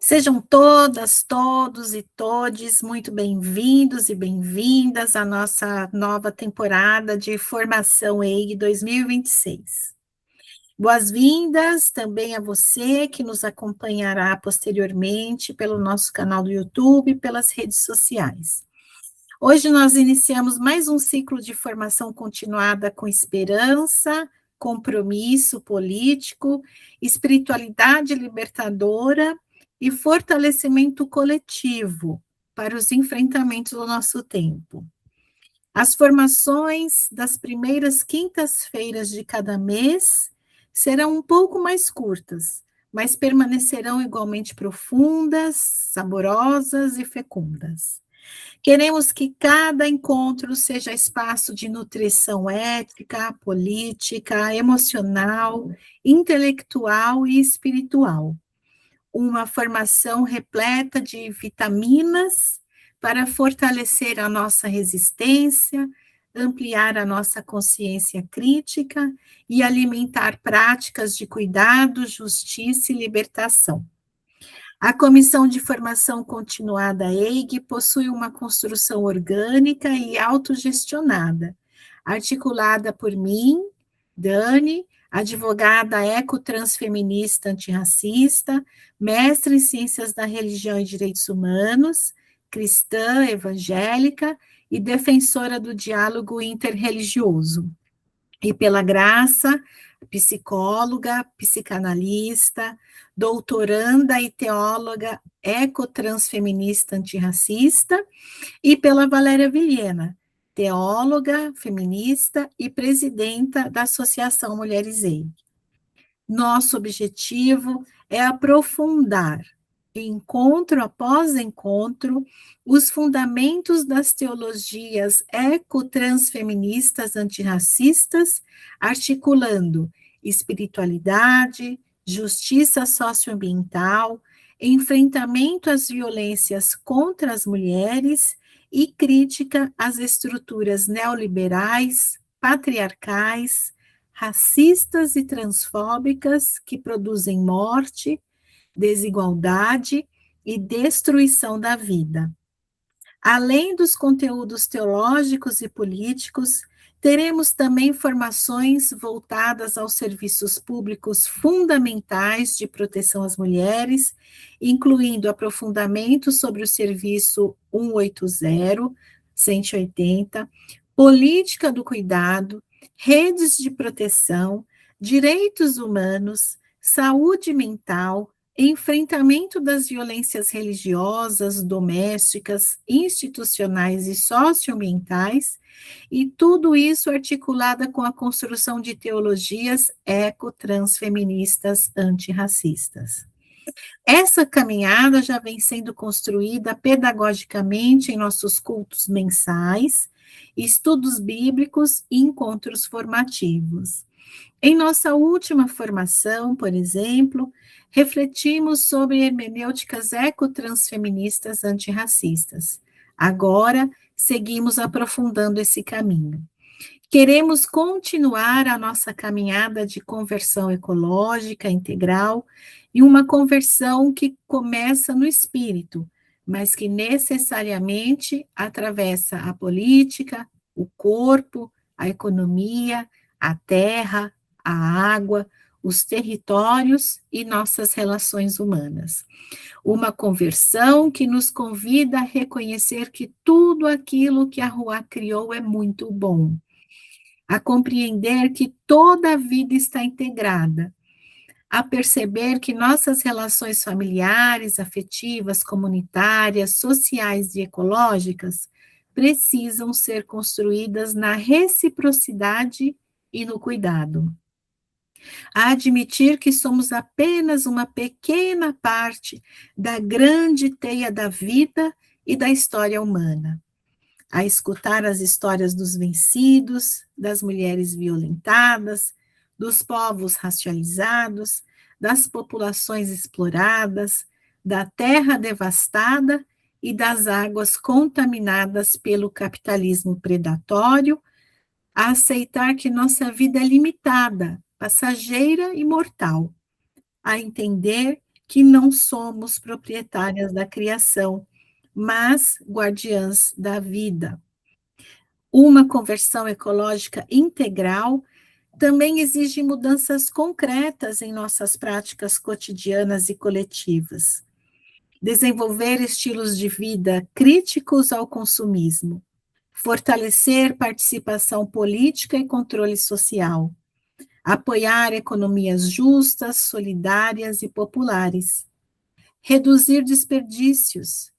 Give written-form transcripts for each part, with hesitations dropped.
Sejam todas, todos e todes muito bem-vindos e bem-vindas à nossa nova temporada de Formação EIG 2026. Boas-vindas também a você que nos acompanhará posteriormente pelo nosso canal do YouTube e pelas redes sociais. Hoje nós iniciamos mais um ciclo de formação continuada com esperança, compromisso político, espiritualidade libertadora e fortalecimento coletivo para os enfrentamentos do nosso tempo. As formações das primeiras quintas-feiras de cada mês serão um pouco mais curtas, mas permanecerão igualmente profundas, saborosas e fecundas. Queremos que cada encontro seja espaço de nutrição ética, política, emocional, intelectual e espiritual. Uma formação repleta de vitaminas para fortalecer a nossa resistência, ampliar a nossa consciência crítica e alimentar práticas de cuidado, justiça e libertação. A Comissão de Formação Continuada EIG possui uma construção orgânica e autogestionada, articulada por mim, Dani, advogada ecotransfeminista antirracista, mestre em Ciências da Religião e Direitos Humanos, cristã evangélica e defensora do diálogo interreligioso. E pela graça, psicóloga, psicanalista, doutoranda e teóloga ecotransfeminista antirracista, e pela Valéria Vilhena, teóloga, feminista e presidenta da Associação Mulheres EI. Nosso objetivo é aprofundar, encontro após encontro, os fundamentos das teologias ecotransfeministas antirracistas, articulando espiritualidade, justiça socioambiental, enfrentamento às violências contra as mulheres e crítica às estruturas neoliberais, patriarcais, racistas e transfóbicas que produzem morte, desigualdade e destruição da vida. Além dos conteúdos teológicos e políticos, teremos também formações voltadas aos serviços públicos fundamentais de proteção às mulheres, incluindo aprofundamento sobre o serviço 180, 180, política do cuidado, redes de proteção, direitos humanos, saúde mental, enfrentamento das violências religiosas, domésticas, institucionais e socioambientais, e tudo isso articulada com a construção de teologias ecotransfeministas antirracistas. Essa caminhada já vem sendo construída pedagogicamente em nossos cultos mensais, estudos bíblicos e encontros formativos. Em nossa última formação, por exemplo, refletimos sobre hermenêuticas ecotransfeministas antirracistas. Agora, seguimos aprofundando esse caminho. Queremos continuar a nossa caminhada de conversão ecológica integral e uma conversão que começa no espírito, mas que necessariamente atravessa a política, o corpo, a economia, a terra, a água, os territórios e nossas relações humanas. Uma conversão que nos convida a reconhecer que tudo aquilo que a Rua criou é muito bom, a compreender que toda a vida está integrada, a perceber que nossas relações familiares, afetivas, comunitárias, sociais e ecológicas precisam ser construídas na reciprocidade e no cuidado. A admitir que somos apenas uma pequena parte da grande teia da vida e da história humana. A escutar as histórias dos vencidos, das mulheres violentadas, dos povos racializados, das populações exploradas, da terra devastada e das águas contaminadas pelo capitalismo predatório, a aceitar que nossa vida é limitada, passageira e mortal, a entender que não somos proprietárias da criação, mas guardiãs da vida. Uma conversão ecológica integral também exige mudanças concretas em nossas práticas cotidianas e coletivas. Desenvolver estilos de vida críticos ao consumismo, fortalecer participação política e controle social, apoiar economias justas, solidárias e populares, reduzir desperdícios,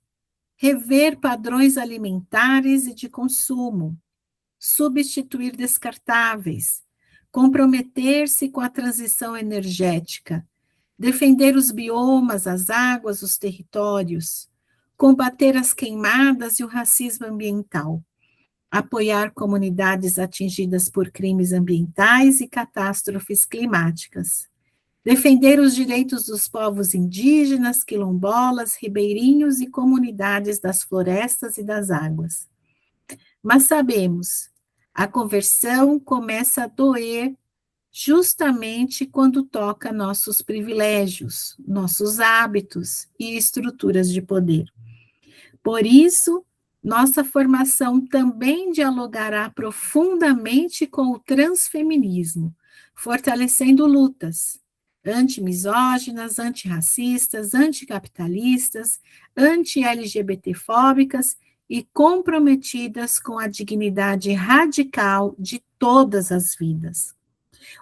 rever padrões alimentares e de consumo, substituir descartáveis, comprometer-se com a transição energética, defender os biomas, as águas, os territórios, combater as queimadas e o racismo ambiental, apoiar comunidades atingidas por crimes ambientais e catástrofes climáticas, defender os direitos dos povos indígenas, quilombolas, ribeirinhos e comunidades das florestas e das águas. Mas sabemos, a conversão começa a doer justamente quando toca nossos privilégios, nossos hábitos e estruturas de poder. Por isso, nossa formação também dialogará profundamente com o transfeminismo, fortalecendo lutas antimisóginas, antirracistas, anticapitalistas, anti-LGBTfóbicas e comprometidas com a dignidade radical de todas as vidas.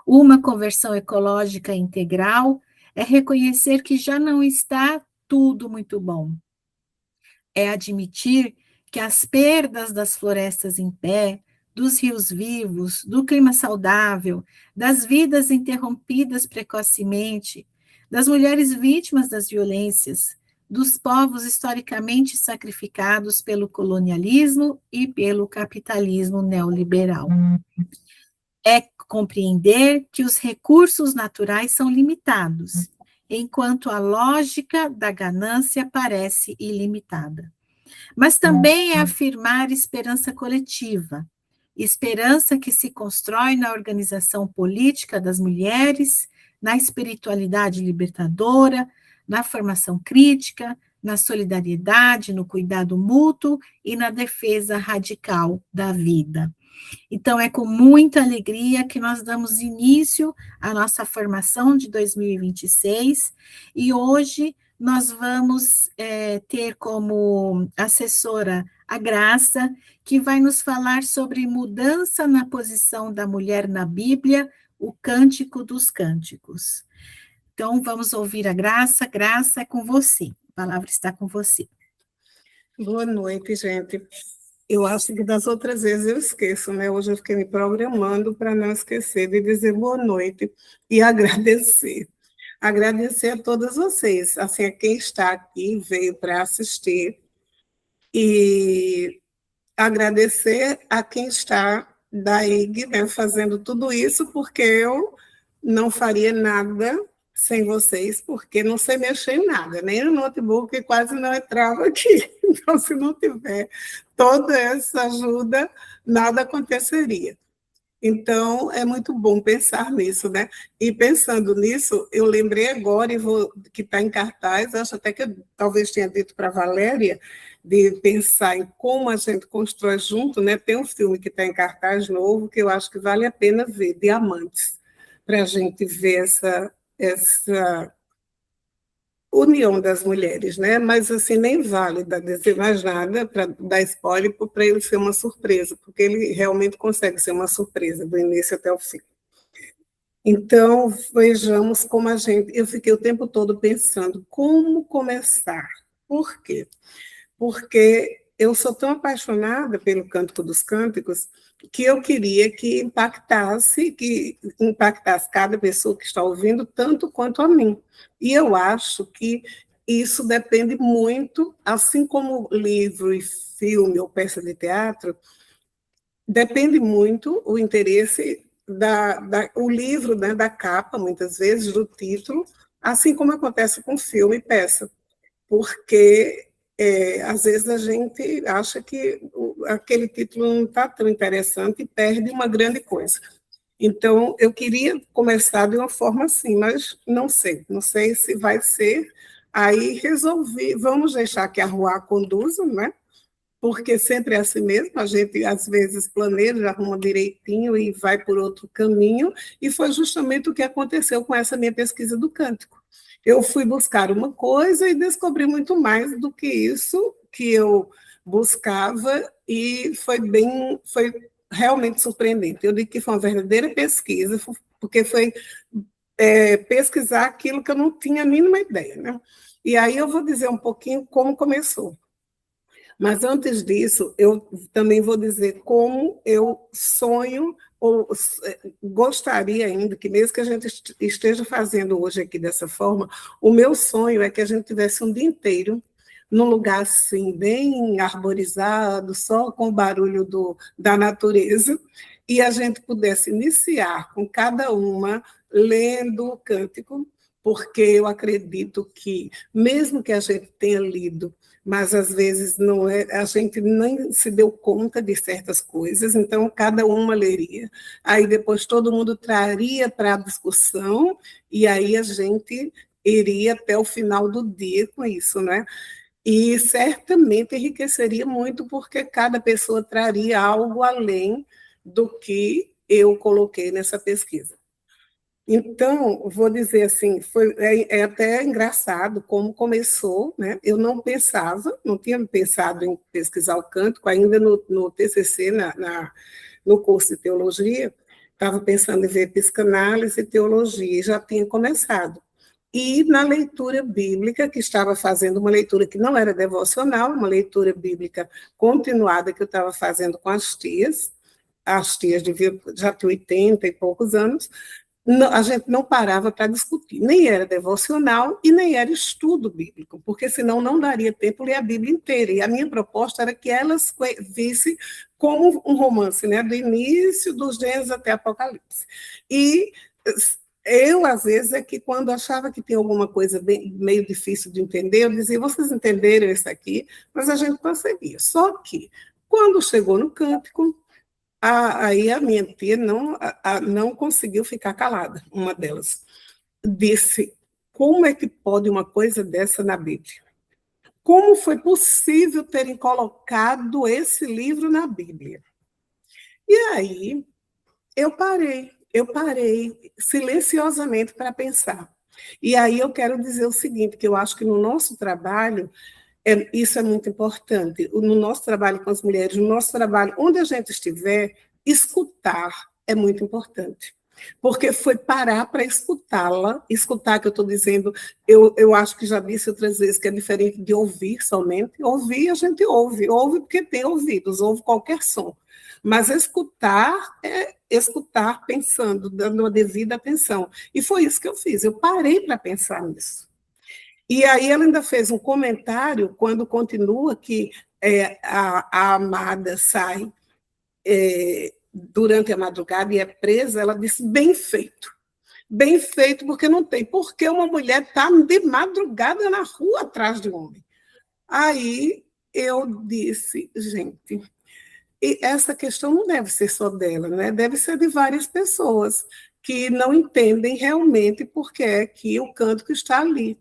Uma conversão ecológica integral é reconhecer que já não está tudo muito bom. É admitir que as perdas das florestas em pé, dos rios vivos, do clima saudável, das vidas interrompidas precocemente, das mulheres vítimas das violências, dos povos historicamente sacrificados pelo colonialismo e pelo capitalismo neoliberal. É compreender que os recursos naturais são limitados, enquanto a lógica da ganância parece ilimitada. Mas também é afirmar esperança coletiva, esperança que se constrói na organização política das mulheres, na espiritualidade libertadora, na formação crítica, na solidariedade, no cuidado mútuo e na defesa radical da vida. Então, é com muita alegria que nós damos início à nossa formação de 2026, e hoje nós vamos ter como assessora a Graça, que vai nos falar sobre mudança na posição da mulher na Bíblia, o Cântico dos Cânticos. Então, vamos ouvir a Graça. Graça, é com você. A palavra está com você. Boa noite, gente. Eu acho que das outras vezes eu esqueço, né? Hoje eu fiquei me programando para não esquecer de dizer boa noite e agradecer. Agradecer a todas vocês, assim, a quem está aqui, veio para assistir, e agradecer a quem está da IG, né, fazendo tudo isso, porque eu não faria nada sem vocês, porque não sei mexer em nada, nem no notebook quase não entrava aqui. Então, se não tiver toda essa ajuda, nada aconteceria. Então, é muito bom pensar nisso, né? E pensando nisso, eu lembrei agora, que está em cartaz, acho até que eu talvez tenha dito para a Valéria, de pensar em como a gente constrói junto, né? Tem um filme que está em cartaz novo, que eu acho que vale a pena ver, Diamantes, para a gente ver essa união das mulheres, né? Mas assim, nem vale dizer mais nada para dar spoiler para ele ser uma surpresa, porque ele realmente consegue ser uma surpresa do início até o fim. Então, vejamos como eu fiquei o tempo todo pensando como começar. Por quê? Porque eu sou tão apaixonada pelo Cântico dos Cânticos que eu queria que impactasse cada pessoa que está ouvindo tanto quanto a mim. E eu acho que isso depende muito, assim como livro e filme ou peça de teatro, depende muito o interesse o livro, né, da capa, muitas vezes, do título, assim como acontece com filme e peça, porque às vezes a gente acha que aquele título não está tão interessante e perde uma grande coisa. Então, eu queria começar de uma forma assim, mas não sei se vai ser. Aí resolvi, vamos deixar que a rua conduza, né? Porque sempre é assim mesmo, a gente às vezes planeja, arruma direitinho e vai por outro caminho, e foi justamente o que aconteceu com essa minha pesquisa do cântico. Eu fui buscar uma coisa e descobri muito mais do que isso que eu buscava, e foi realmente surpreendente. Eu digo que foi uma verdadeira pesquisa, porque foi pesquisar aquilo que eu não tinha a mínima ideia, né? E aí eu vou dizer um pouquinho como começou. Mas antes disso, eu também vou dizer como eu sonho, ou gostaria ainda, que mesmo que a gente esteja fazendo hoje aqui dessa forma, o meu sonho é que a gente tivesse um dia inteiro num lugar assim, bem arborizado, só com o barulho da natureza, e a gente pudesse iniciar com cada uma lendo o cântico, porque eu acredito que, mesmo que a gente tenha lido, mas às vezes não é, a gente nem se deu conta de certas coisas, então cada uma leria, aí depois todo mundo traria para a discussão, e aí a gente iria até o final do dia com isso, né? E certamente enriqueceria muito, porque cada pessoa traria algo além do que eu coloquei nessa pesquisa. Então, vou dizer assim, é até engraçado como começou, né? Eu não pensava, não tinha pensado em pesquisar o cântico, ainda no TCC, no curso de teologia, estava pensando em ver psicanálise e teologia, e já tinha começado. E na leitura bíblica, que estava fazendo uma leitura que não era devocional, uma leitura bíblica continuada que eu estava fazendo com as tias deviam já ter 80 e poucos anos, a gente não parava para discutir, nem era devocional e nem era estudo bíblico, porque senão não daria tempo ler a Bíblia inteira. E a minha proposta era que elas vissem como um romance, né, do início dos Gênesis até Apocalipse. E eu, às vezes, é que quando achava que tinha alguma coisa meio difícil de entender, eu dizia, vocês entenderam isso aqui? Mas a gente conseguia. Só que, quando chegou no cântico, aí a minha tia não conseguiu ficar calada, uma delas. Disse, como é que pode uma coisa dessa na Bíblia? Como foi possível terem colocado esse livro na Bíblia? E aí eu parei silenciosamente para pensar. E aí eu quero dizer o seguinte, que eu acho que no nosso trabalho, isso é muito importante. No nosso trabalho com as mulheres, no nosso trabalho, onde a gente estiver, escutar é muito importante. Porque foi parar para escutá-la, escutar, que eu estou dizendo, eu acho que já disse outras vezes que é diferente de ouvir somente. Ouvir, a gente ouve porque tem ouvidos, ouve qualquer som. Mas escutar é escutar pensando, dando uma devida atenção. E foi isso que eu fiz, eu parei para pensar nisso. E aí ela ainda fez um comentário, quando continua, que a amada sai durante a madrugada e é presa, ela disse, bem feito, porque não tem. Porque uma mulher está de madrugada na rua atrás de um homem. Aí eu disse, gente, e essa questão não deve ser só dela, né? Deve ser de várias pessoas que não entendem realmente por que é que o cântico está ali.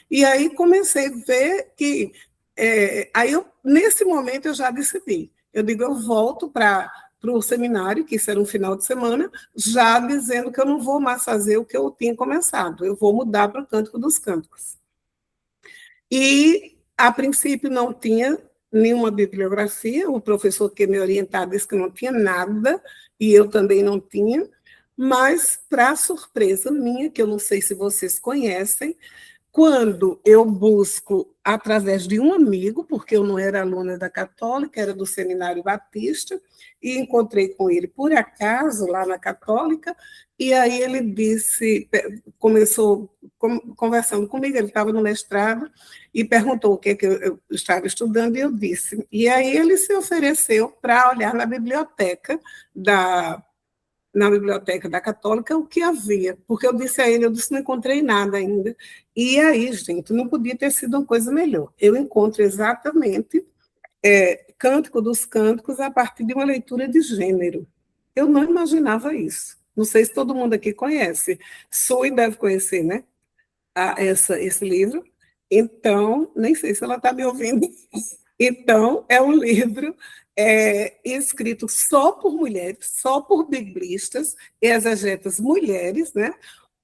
E aí comecei a ver que... nesse momento, eu já decidi. Eu digo, eu volto para o seminário, que isso era um final de semana, já dizendo que eu não vou mais fazer o que eu tinha começado, eu vou mudar para o Cântico dos Cânticos. E, a princípio, não tinha nenhuma bibliografia, o professor que me orientava disse que não tinha nada, e eu também não tinha, mas, para surpresa minha, que eu não sei se vocês conhecem, quando eu busco através de um amigo, porque eu não era aluna da Católica, era do Seminário Batista, e encontrei com ele por acaso lá na Católica, e aí ele disse, começou conversando comigo, ele estava no mestrado, e perguntou o que eu estava estudando, e eu disse. E aí ele se ofereceu para olhar na biblioteca da Católica o que havia, porque eu disse a ele, eu disse, não encontrei nada ainda. E aí, gente, não podia ter sido uma coisa melhor. Eu encontro exatamente Cântico dos Cânticos a partir de uma leitura de gênero. Eu não imaginava isso. Não sei se todo mundo aqui conhece. Sui deve conhecer, né? Esse livro. Então, nem sei se ela está me ouvindo. Então, é um livro escrito só por mulheres, só por biblistas e exegetas mulheres, né?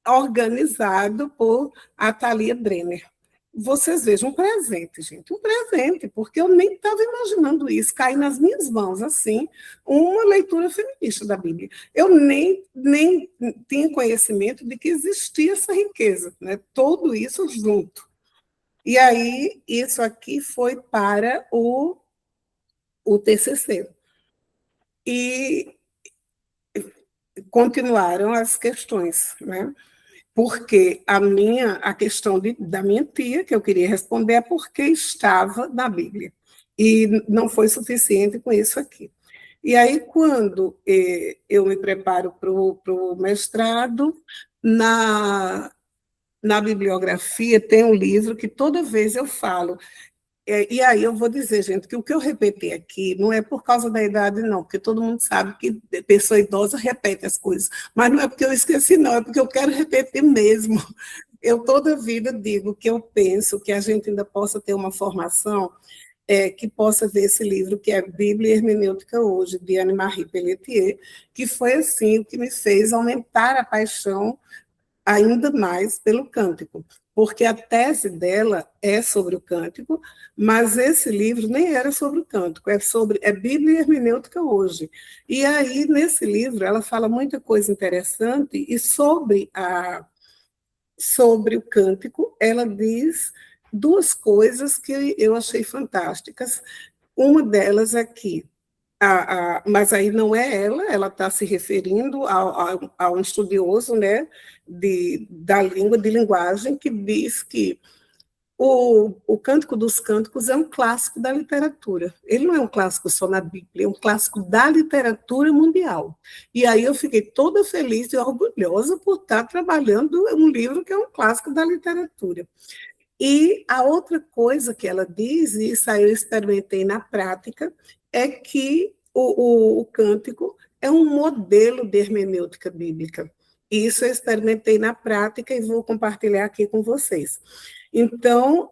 Organizado por Atalia Brenner. Vocês vejam um presente, gente, um presente, porque eu nem estava imaginando isso, cair nas minhas mãos, assim, uma leitura feminista da Bíblia. Eu nem tinha conhecimento de que existia essa riqueza, né? Tudo isso junto. E aí, isso aqui foi para o TCC. E continuaram as questões, né? Porque a questão da minha tia, que eu queria responder, é porque estava na Bíblia. E não foi suficiente com isso aqui. E aí, quando eu me preparo para o mestrado, na bibliografia tem um livro que toda vez eu falo. E aí eu vou dizer, gente, que o que eu repeti aqui não é por causa da idade, não, porque todo mundo sabe que pessoa idosa repete as coisas, mas não é porque eu esqueci, não, é porque eu quero repetir mesmo. Eu toda vida digo que eu penso que a gente ainda possa ter uma formação que possa ver esse livro, que é Bíblia e Hermenêutica Hoje, de Anne-Marie Pelletier, que foi assim o que me fez aumentar a paixão ainda mais pelo cântico, porque a tese dela é sobre o cântico, mas esse livro nem era sobre o cântico, é Bíblia e Hermenêutica Hoje. E aí, nesse livro, ela fala muita coisa interessante, e sobre o cântico, ela diz duas coisas que eu achei fantásticas. Uma delas é que mas aí não é ela está se referindo a um estudioso, né, da língua, de linguagem, que diz que o Cântico dos Cânticos é um clássico da literatura. Ele não é um clássico só na Bíblia, é um clássico da literatura mundial. E aí eu fiquei toda feliz e orgulhosa por estar trabalhando um livro que é um clássico da literatura. E a outra coisa que ela diz, e isso aí eu experimentei na prática, é que o cântico é um modelo de hermenêutica bíblica. Isso eu experimentei na prática e vou compartilhar aqui com vocês. Então,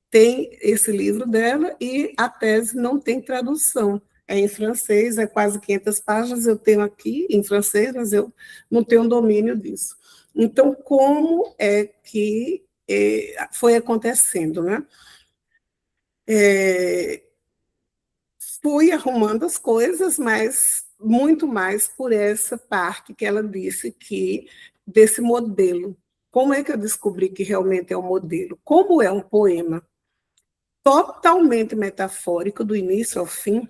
tem esse livro dela e a tese não tem tradução. É em francês, é quase 500 páginas, eu tenho aqui em francês, mas eu não tenho domínio disso. Então, como é que foi acontecendo, né? Fui arrumando as coisas, mas muito mais por essa parte que ela disse que desse modelo. Como é que eu descobri que realmente é um modelo? Como é um poema totalmente metafórico, do início ao fim,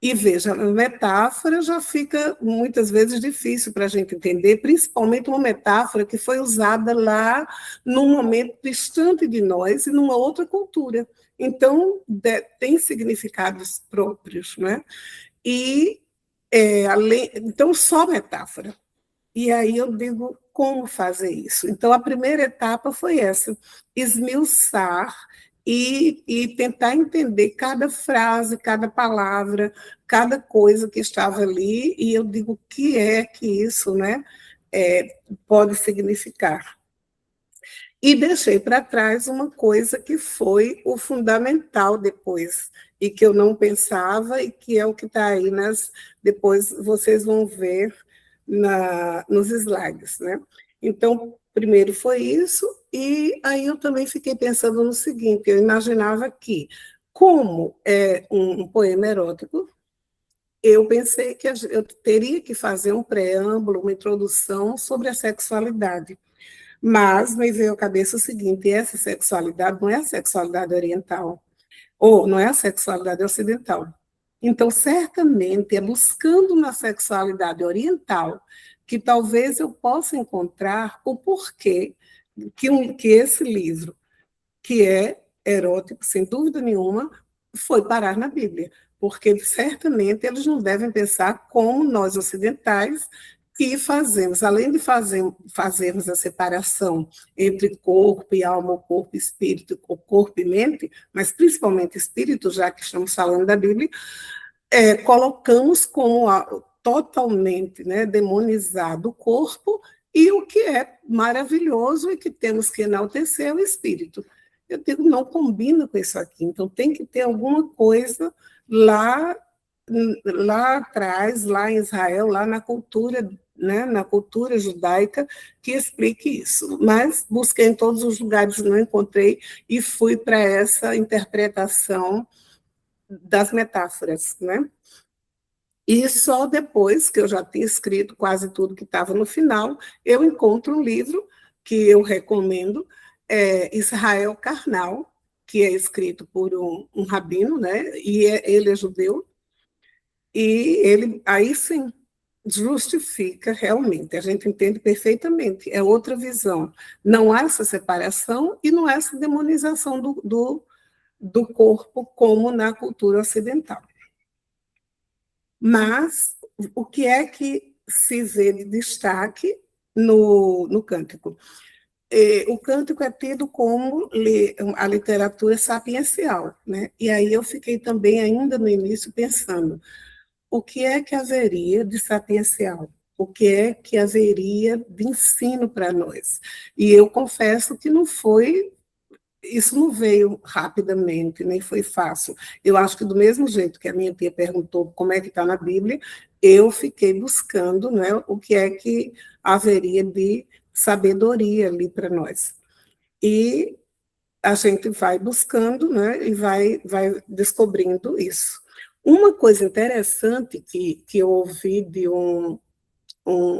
e veja, a metáfora já fica muitas vezes difícil para a gente entender, principalmente uma metáfora que foi usada lá num momento distante de nós e numa outra cultura. Então, tem significados próprios, né? E, então, só metáfora. E aí eu digo, como fazer isso? Então, a primeira etapa foi essa, esmiuçar e tentar entender cada frase, cada palavra, cada coisa que estava ali, e eu digo, o que é que isso, né, pode significar? E deixei para trás uma coisa que foi o fundamental depois, e que eu não pensava, e que é o que está aí depois vocês vão ver nos slides, né? Então, primeiro foi isso, e aí eu também fiquei pensando no seguinte, eu imaginava que, como é um poema erótico, eu pensei que eu teria que fazer um preâmbulo, uma introdução sobre a sexualidade. Mas me veio à cabeça o seguinte, essa sexualidade não é a sexualidade oriental, ou não é a sexualidade ocidental. Então, certamente, é buscando na sexualidade oriental que talvez eu possa encontrar o porquê que esse livro, que é erótico, sem dúvida nenhuma, foi parar na Bíblia. Porque, certamente, eles não devem pensar como nós ocidentais, que fazemos, além de fazermos a separação entre corpo e alma, ou corpo e espírito, ou corpo e mente, mas principalmente espírito, já que estamos falando da Bíblia, colocamos como totalmente, né, demonizado o corpo, e o que é maravilhoso e que temos que enaltecer é o espírito. Eu digo, não combina com isso aqui, então tem que ter alguma coisa lá, lá atrás, lá em Israel, lá na cultura, né, na cultura judaica, que explique isso. Mas busquei em todos os lugares, não encontrei, e fui para essa interpretação das metáforas, né? E só depois que eu já tinha escrito quase tudo que estava no final, eu encontro um livro que eu recomendo, Israel Karnal, que é escrito por um rabino, né? E ele é judeu, e ele, aí sim, justifica realmente, a gente entende perfeitamente, é outra visão. Não há essa separação e não há essa demonização do corpo como na cultura ocidental. Mas o que é que se vê de destaque no cântico? O cântico é tido como a literatura sapiencial, né? E aí eu fiquei também, ainda no início, pensando, o que é que haveria de sapiencial? O que é que haveria de ensino para nós? E eu confesso que não foi, isso não veio rapidamente, nem foi fácil. Eu acho que do mesmo jeito que a minha tia perguntou como é que está na Bíblia, eu fiquei buscando, né, o que é que haveria de sabedoria ali para nós. E a gente vai buscando, né, e vai descobrindo isso. Uma coisa interessante que eu ouvi de um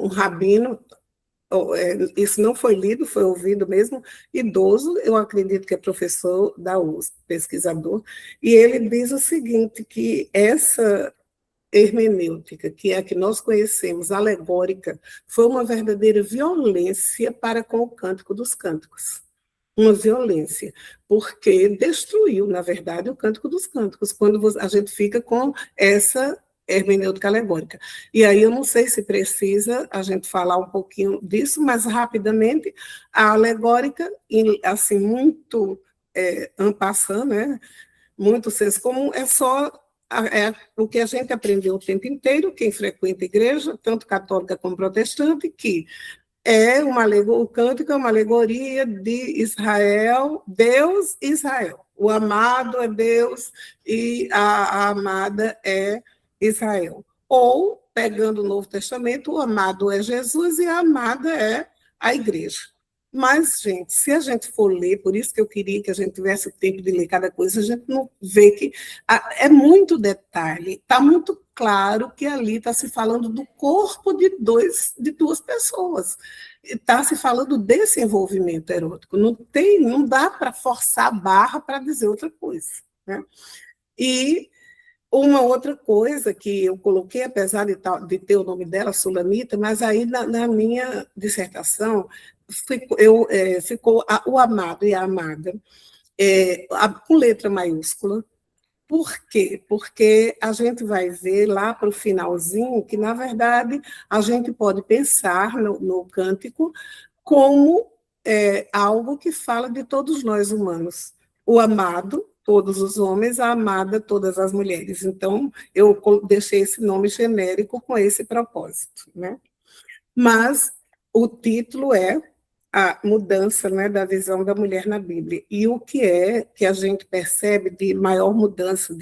rabino, isso não foi lido, foi ouvido mesmo, idoso, eu acredito que é professor da USP, pesquisador, e ele diz o seguinte, que essa hermenêutica, que é a que nós conhecemos, alegórica, foi uma verdadeira violência para com o Cântico dos Cânticos. Uma violência, porque destruiu, na verdade, o Cântico dos Cânticos, quando a gente fica com essa hermenêutica alegórica. E aí eu não sei se precisa a gente falar um pouquinho disso, mas rapidamente, a alegórica, assim, muito en passant, né? Muito senso comum, é só o que a gente aprendeu o tempo inteiro, quem frequenta a igreja, tanto católica como protestante, que o cântico é uma alegoria de Israel, Deus e Israel. O amado é Deus e a amada é Israel. Ou, pegando o Novo Testamento, o amado é Jesus e a amada é a igreja. Mas, gente, se a gente for ler, por isso que eu queria que a gente tivesse tempo de ler cada coisa, a gente não vê que é muito detalhe, está muito claro que ali está se falando do corpo de duas pessoas, está se falando desse envolvimento erótico, não dá para forçar a barra para dizer outra coisa, né? E uma outra coisa que eu coloquei, apesar de ter o nome dela, Sulamita, mas aí na minha dissertação ficou o amado e a amada, com letra maiúscula. Por quê? Porque a gente vai ver lá para o finalzinho que, na verdade, a gente pode pensar no cântico como algo que fala de todos nós humanos. O amado, todos os homens, a amada, todas as mulheres. Então, eu deixei esse nome genérico com esse propósito, né? Mas o título é a mudança, né, da visão da mulher na Bíblia. E o que é que a gente percebe de maior mudança,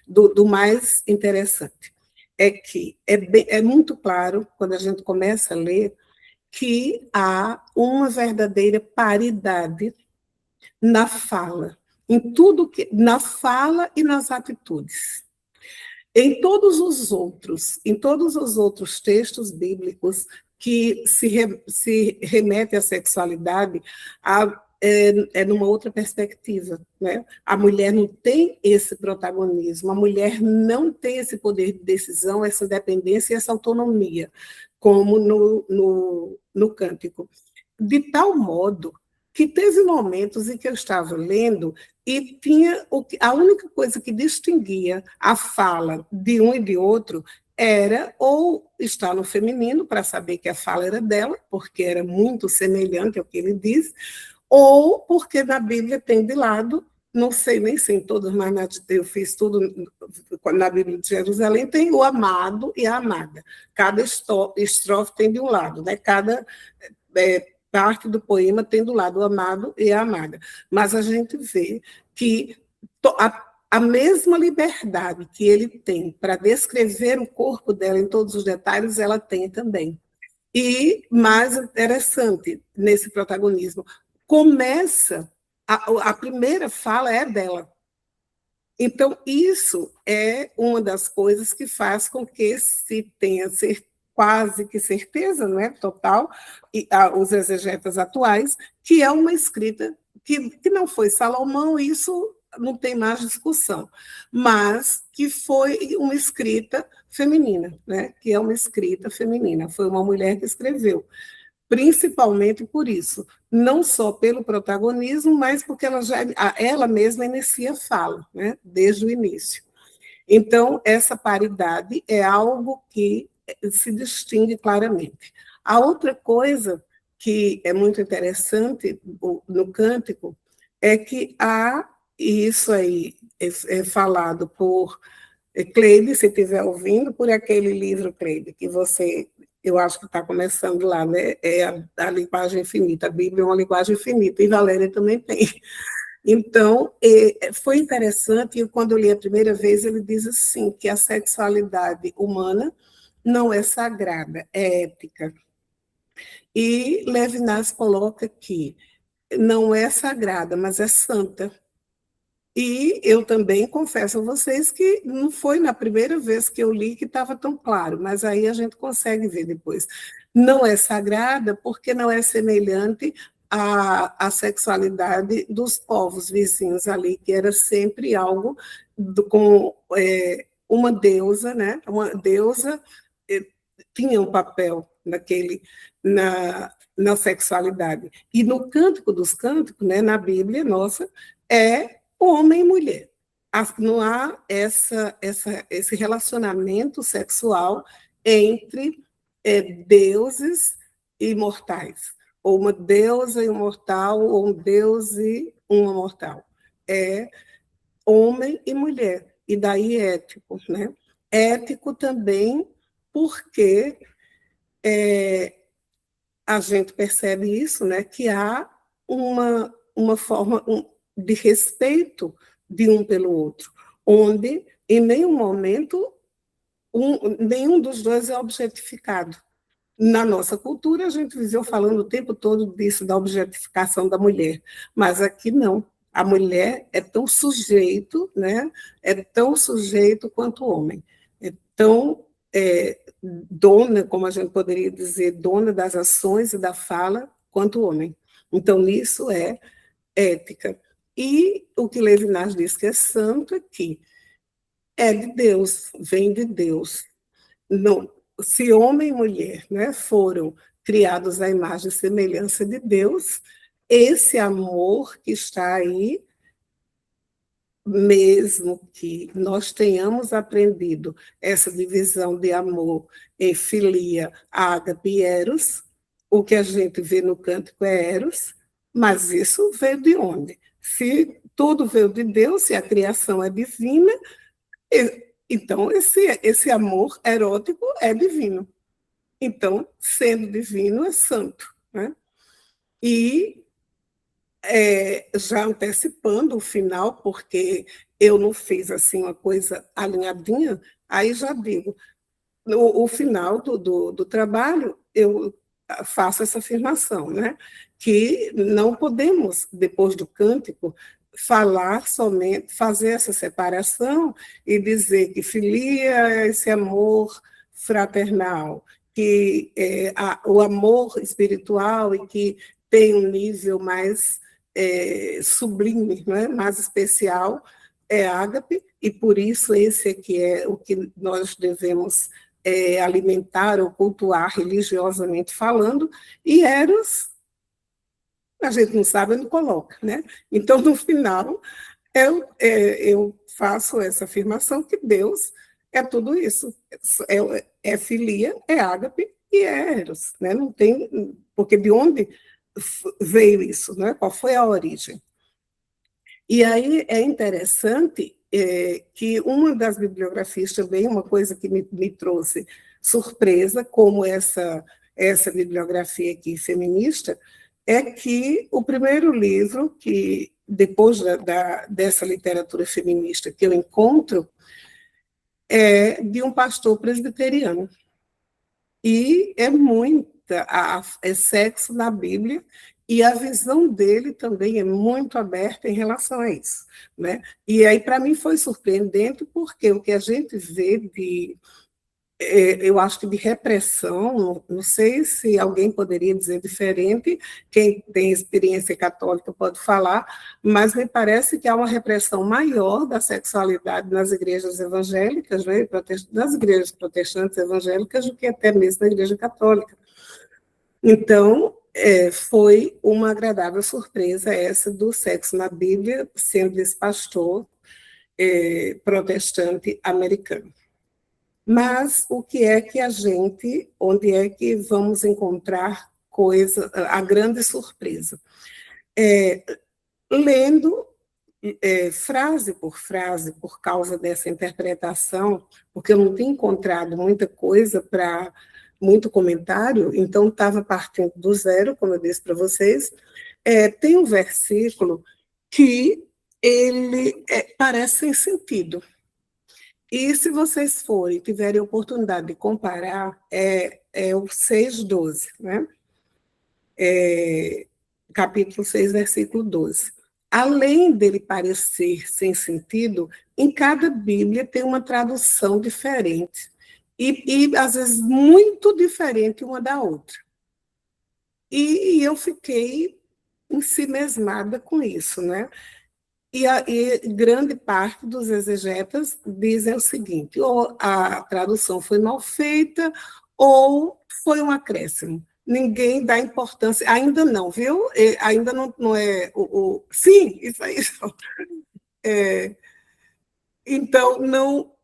do mais interessante? É que é muito claro, quando a gente começa a ler, que há uma verdadeira paridade na fala, na fala e nas atitudes. Em todos os outros textos bíblicos que se remete à sexualidade, numa outra perspectiva, né? A mulher não tem esse protagonismo, a mulher não tem esse poder de decisão, essa dependência e essa autonomia, como no cântico. De tal modo que teve momentos em que eu estava lendo e tinha a única coisa que distinguia a fala de um e de outro era ou estar no feminino, para saber que a fala era dela, porque era muito semelhante ao que ele diz, ou porque na Bíblia tem de lado não sei nem se em todas, mas eu fiz tudo na Bíblia de Jerusalém, tem o amado e a amada. Cada estrofe tem de um lado, né? Cada parte do poema tem do lado o amado e a amada. Mas a gente vê que a mesma liberdade que ele tem para descrever o corpo dela em todos os detalhes, ela tem também. E, mais interessante nesse protagonismo, começa, a primeira fala é dela. Então, isso é uma das coisas que faz com que se tenha quase que certeza, não é total, e, os exegetas atuais, que é uma escrita que não foi Salomão, isso não tem mais discussão, mas que foi uma escrita feminina, né? Que é uma escrita feminina, foi uma mulher que escreveu, principalmente por isso, não só pelo protagonismo, mas porque ela mesma inicia a fala, né? Desde o início. Então, essa paridade é algo que se distingue claramente. A outra coisa que é muito interessante no cântico é que há, e isso aí é falado por Cleide, se estiver ouvindo, por aquele livro, Cleide, que você, eu acho que está começando lá, né? É a linguagem infinita, a Bíblia é uma linguagem infinita, e Valéria também tem. Então, foi interessante, e quando eu li a primeira vez, ele diz assim, que a sexualidade humana não é sagrada, é ética. E Levinas coloca que não é sagrada, mas é santa. E eu também confesso a vocês que não foi na primeira vez que eu li que estava tão claro, mas aí a gente consegue ver depois. Não é sagrada porque não é semelhante à sexualidade dos povos vizinhos ali, que era sempre algo com uma deusa, né? Uma deusa tinha um papel na sexualidade. E no Cântico dos Cânticos, né, na Bíblia nossa, é homem e mulher. Não há esse relacionamento sexual entre deuses e mortais, ou uma deusa e um mortal, ou um deus e uma mortal. É homem e mulher, e daí ético, né? Ético também porque a gente percebe isso, né? Que há uma forma de respeito de um pelo outro, onde em nenhum momento nenhum dos dois é objetificado. Na nossa cultura, a gente viveu falando o tempo todo disso, da objetificação da mulher, mas aqui não. A mulher é tão sujeito, né? É tão sujeito quanto o homem. É tão dona, como a gente poderia dizer, dona das ações e da fala, quanto o homem. Então, nisso é ética. E o que Levinas diz que é santo é que é de Deus, vem de Deus. Não, se homem e mulher, né, foram criados à imagem e semelhança de Deus, esse amor que está aí, mesmo que nós tenhamos aprendido essa divisão de amor em filia, ágape e eros, o que a gente vê no cântico é eros, mas isso veio de onde? Se tudo veio de Deus, se a criação é divina, então esse amor erótico é divino. Então, sendo divino, é santo. Né? E, já antecipando o final, porque eu não fiz assim uma coisa alinhadinha, aí já digo, no final do trabalho, eu faço essa afirmação, né? Que não podemos, depois do cântico, falar somente, fazer essa separação e dizer que filia é esse amor fraternal, que o amor espiritual e que tem um nível mais sublime, né? Mais especial, é ágape, e por isso esse aqui é o que nós devemos alimentar ou cultuar religiosamente falando, e Eros, a gente não sabe onde coloca, né? Então, no final, eu faço essa afirmação que Deus é tudo isso, é filia, é ágape e é Eros, né? Não tem, porque de onde veio isso, né? Qual foi a origem? E aí é interessante que uma das bibliografias também, uma coisa que me trouxe surpresa, como essa bibliografia aqui feminista, é que o primeiro livro que, depois dessa literatura feminista que eu encontro, é de um pastor presbiteriano. E é é sexo na Bíblia, e a visão dele também é muito aberta em relação a isso, né? E aí, para mim, foi surpreendente, porque o que a gente vê eu acho que de repressão, não sei se alguém poderia dizer diferente, quem tem experiência católica pode falar, mas me parece que há uma repressão maior da sexualidade nas igrejas evangélicas, né, nas igrejas protestantes evangélicas, do que até mesmo na igreja católica. Então, foi uma agradável surpresa essa do sexo na Bíblia, sendo esse pastor protestante americano. Mas o que é que onde é que vamos encontrar a grande surpresa? Lendo frase por frase, por causa dessa interpretação, porque eu não tinha encontrado muita coisa muito comentário, então estava partindo do zero, como eu disse para vocês. Tem um versículo que ele parece sem sentido. E se vocês forem, tiverem oportunidade de comparar, é o 6:12, né? Capítulo 6, versículo 12. Além dele parecer sem sentido, em cada Bíblia tem uma tradução diferente, e às vezes muito diferente uma da outra. E eu fiquei ensimesmada com isso, né? E grande parte dos exegetas dizem o seguinte: ou a tradução foi mal feita, ou foi um acréscimo. Ninguém dá importância, ainda não, viu? Ainda não é Sim, isso aí. Então, não.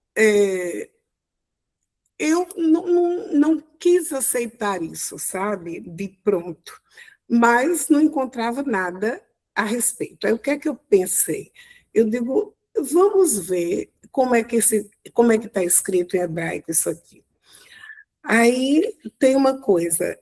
Eu não quis aceitar isso, sabe? De pronto. Mas não encontrava nada a respeito. Aí o que é que eu pensei? Eu digo, vamos ver como é que está escrito em hebraico isso aqui. Aí tem uma coisa,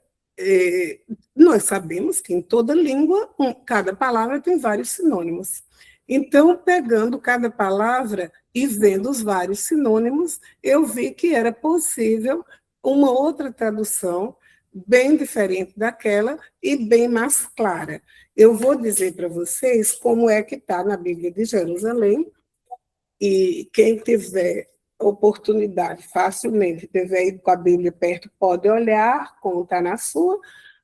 nós sabemos que em toda língua, cada palavra tem vários sinônimos. Então, pegando cada palavra e vendo os vários sinônimos, eu vi que era possível uma outra tradução bem diferente daquela e bem mais clara. Eu vou dizer para vocês como é que está na Bíblia de Jerusalém, e quem tiver oportunidade, facilmente, tiver ido com a Bíblia perto, pode olhar como está na sua,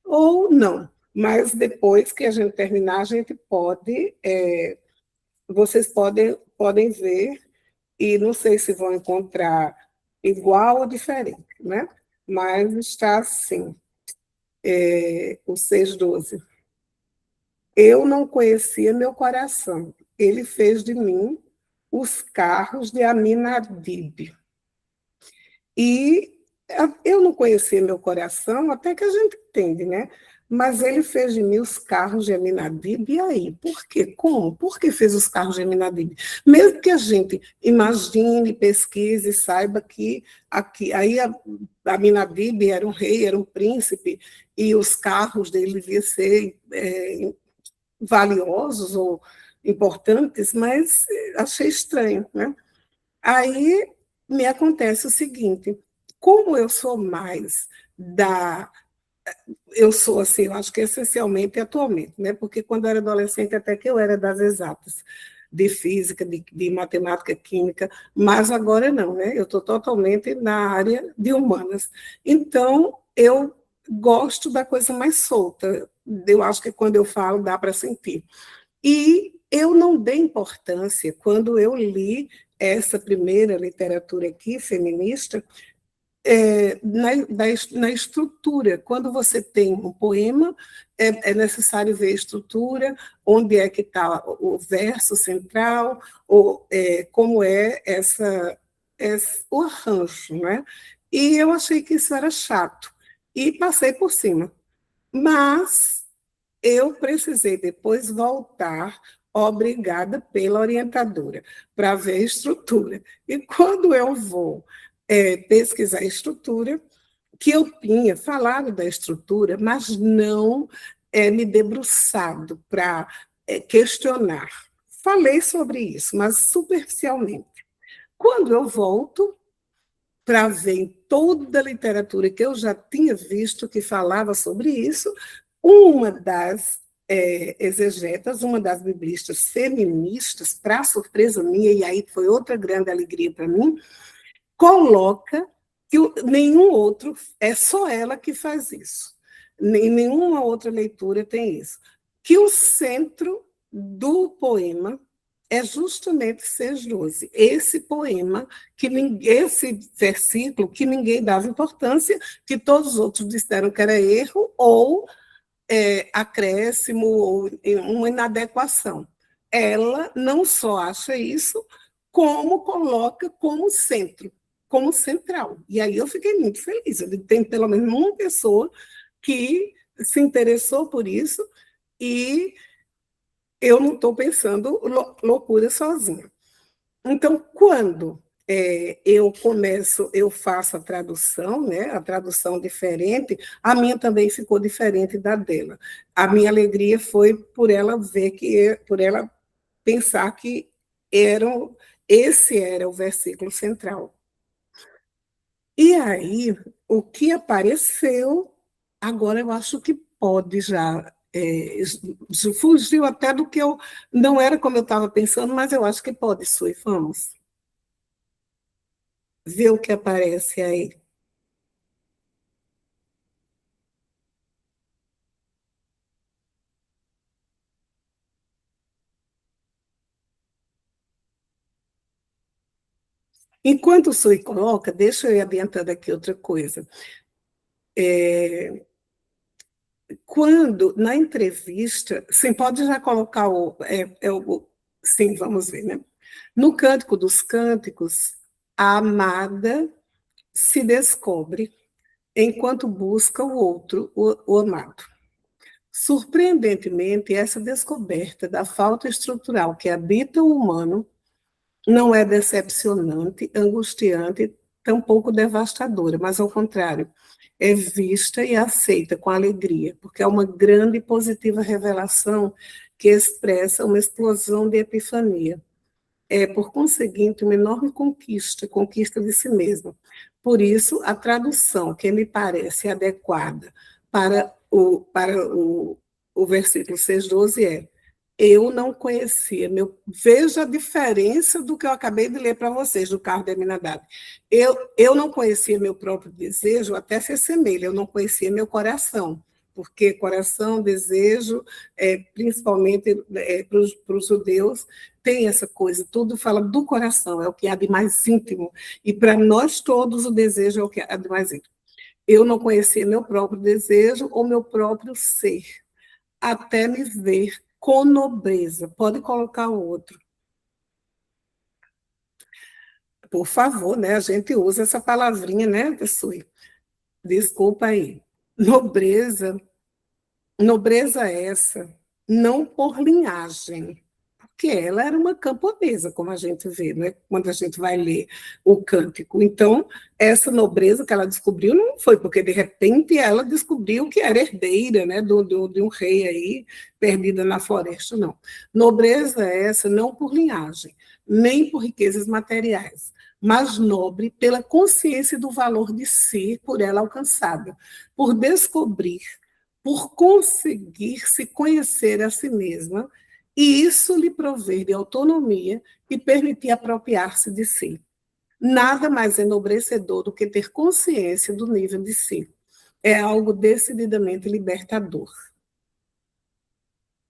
ou não. Mas depois que a gente terminar, a gente pode, vocês podem ver, e não sei se vão encontrar igual ou diferente, né? Mas está assim, o 6:12. Eu não conhecia meu coração, ele fez de mim os carros de Aminadib. E eu não conhecia meu coração, até que a gente entende, né? Mas ele fez de mim os carros de Aminadib, e aí? Por quê? Como? Por que fez os carros de Aminadib? Mesmo que a gente imagine, pesquise, saiba que aí Aminadib era um rei, era um príncipe, e os carros dele deviam ser valiosos ou importantes, mas achei estranho, né? Aí me acontece o seguinte: como eu sou mais da. Eu sou assim, eu acho que essencialmente atualmente, né? Porque quando eu era adolescente, até que eu era das exatas, de física, de matemática, química, mas agora não, né? Eu estou totalmente na área de humanas. Então, eu gosto da coisa mais solta. Eu acho que quando eu falo, dá para sentir. E eu não dei importância, quando eu li essa primeira literatura aqui, feminista, na estrutura. Quando você tem um poema, é necessário ver a estrutura, onde é que está o verso central, ou como é o arranjo, né? E eu achei que isso era chato, e passei por cima. Mas eu precisei depois voltar, obrigada pela orientadora, para ver a estrutura. E quando eu vou pesquisar a estrutura, que eu tinha falado da estrutura, mas não me debruçado para questionar. Falei sobre isso, mas superficialmente. Quando eu volto para ver em toda a literatura que eu já tinha visto que falava sobre isso, uma das exegetas, uma das biblistas feministas, para surpresa minha, e aí foi outra grande alegria para mim, coloca que nenhum outro, é só ela que faz isso. Nenhuma outra leitura tem isso. Que o centro do poema é justamente 6:12. Esse poema, esse versículo que ninguém dava importância, que todos os outros disseram que era erro ou acréscimo ou uma inadequação. Ela não só acha isso, como coloca como centro, como central. E aí eu fiquei muito feliz. Tem pelo menos uma pessoa que se interessou por isso e eu não estou pensando loucura sozinha. Então, quando eu faço a tradução, né, a tradução diferente, a minha também ficou diferente da dela. A minha alegria foi por ela ver por ela pensar que esse era o versículo central. E aí, o que apareceu, agora eu acho que pode já. Fugiu até do que eu. Não era como eu estava pensando, mas eu acho que pode, Sui. Vamos ver o que aparece aí. Enquanto o Sui coloca, deixa eu ir adiantando aqui outra coisa. Quando, na entrevista, sim, pode já colocar sim, vamos ver, né? No Cântico dos Cânticos, a amada se descobre enquanto busca o outro, o amado. Surpreendentemente, essa descoberta da falta estrutural que habita o humano não é decepcionante, angustiante, tampouco devastadora, mas, ao contrário, é vista e aceita com alegria, porque é uma grande e positiva revelação que expressa uma explosão de epifania. É, por conseguinte, uma enorme conquista de si mesma. Por isso, a tradução que me parece adequada para o versículo 6:12 é: eu não conhecia, veja a diferença do que eu acabei de ler para vocês, do carro de Aminadab. Eu não conhecia meu próprio desejo, até se assemelha, eu não conhecia meu coração, porque coração, desejo, principalmente para os judeus, tem essa coisa, tudo fala do coração, é o que há de mais íntimo, e para nós todos o desejo é o que há de mais íntimo. Eu não conhecia meu próprio desejo ou meu próprio ser, até me ver com nobreza. Pode colocar o outro. Por favor, né? A gente usa essa palavrinha, né, Sui? Desculpa aí. Nobreza, nobreza essa, não por linhagem, porque ela era uma camponesa, como a gente vê, né? Quando a gente vai ler o cântico. Então, essa nobreza que ela descobriu não foi porque, de repente, ela descobriu que era herdeira, né, de um rei aí, perdida na floresta, não. Nobreza essa não por linhagem, nem por riquezas materiais, mas nobre pela consciência do valor de si por ela alcançada, por descobrir, por conseguir se conhecer a si mesma, e isso lhe prover de autonomia e permitir apropriar-se de si. Nada mais enobrecedor do que ter consciência do nível de si. É algo decididamente libertador.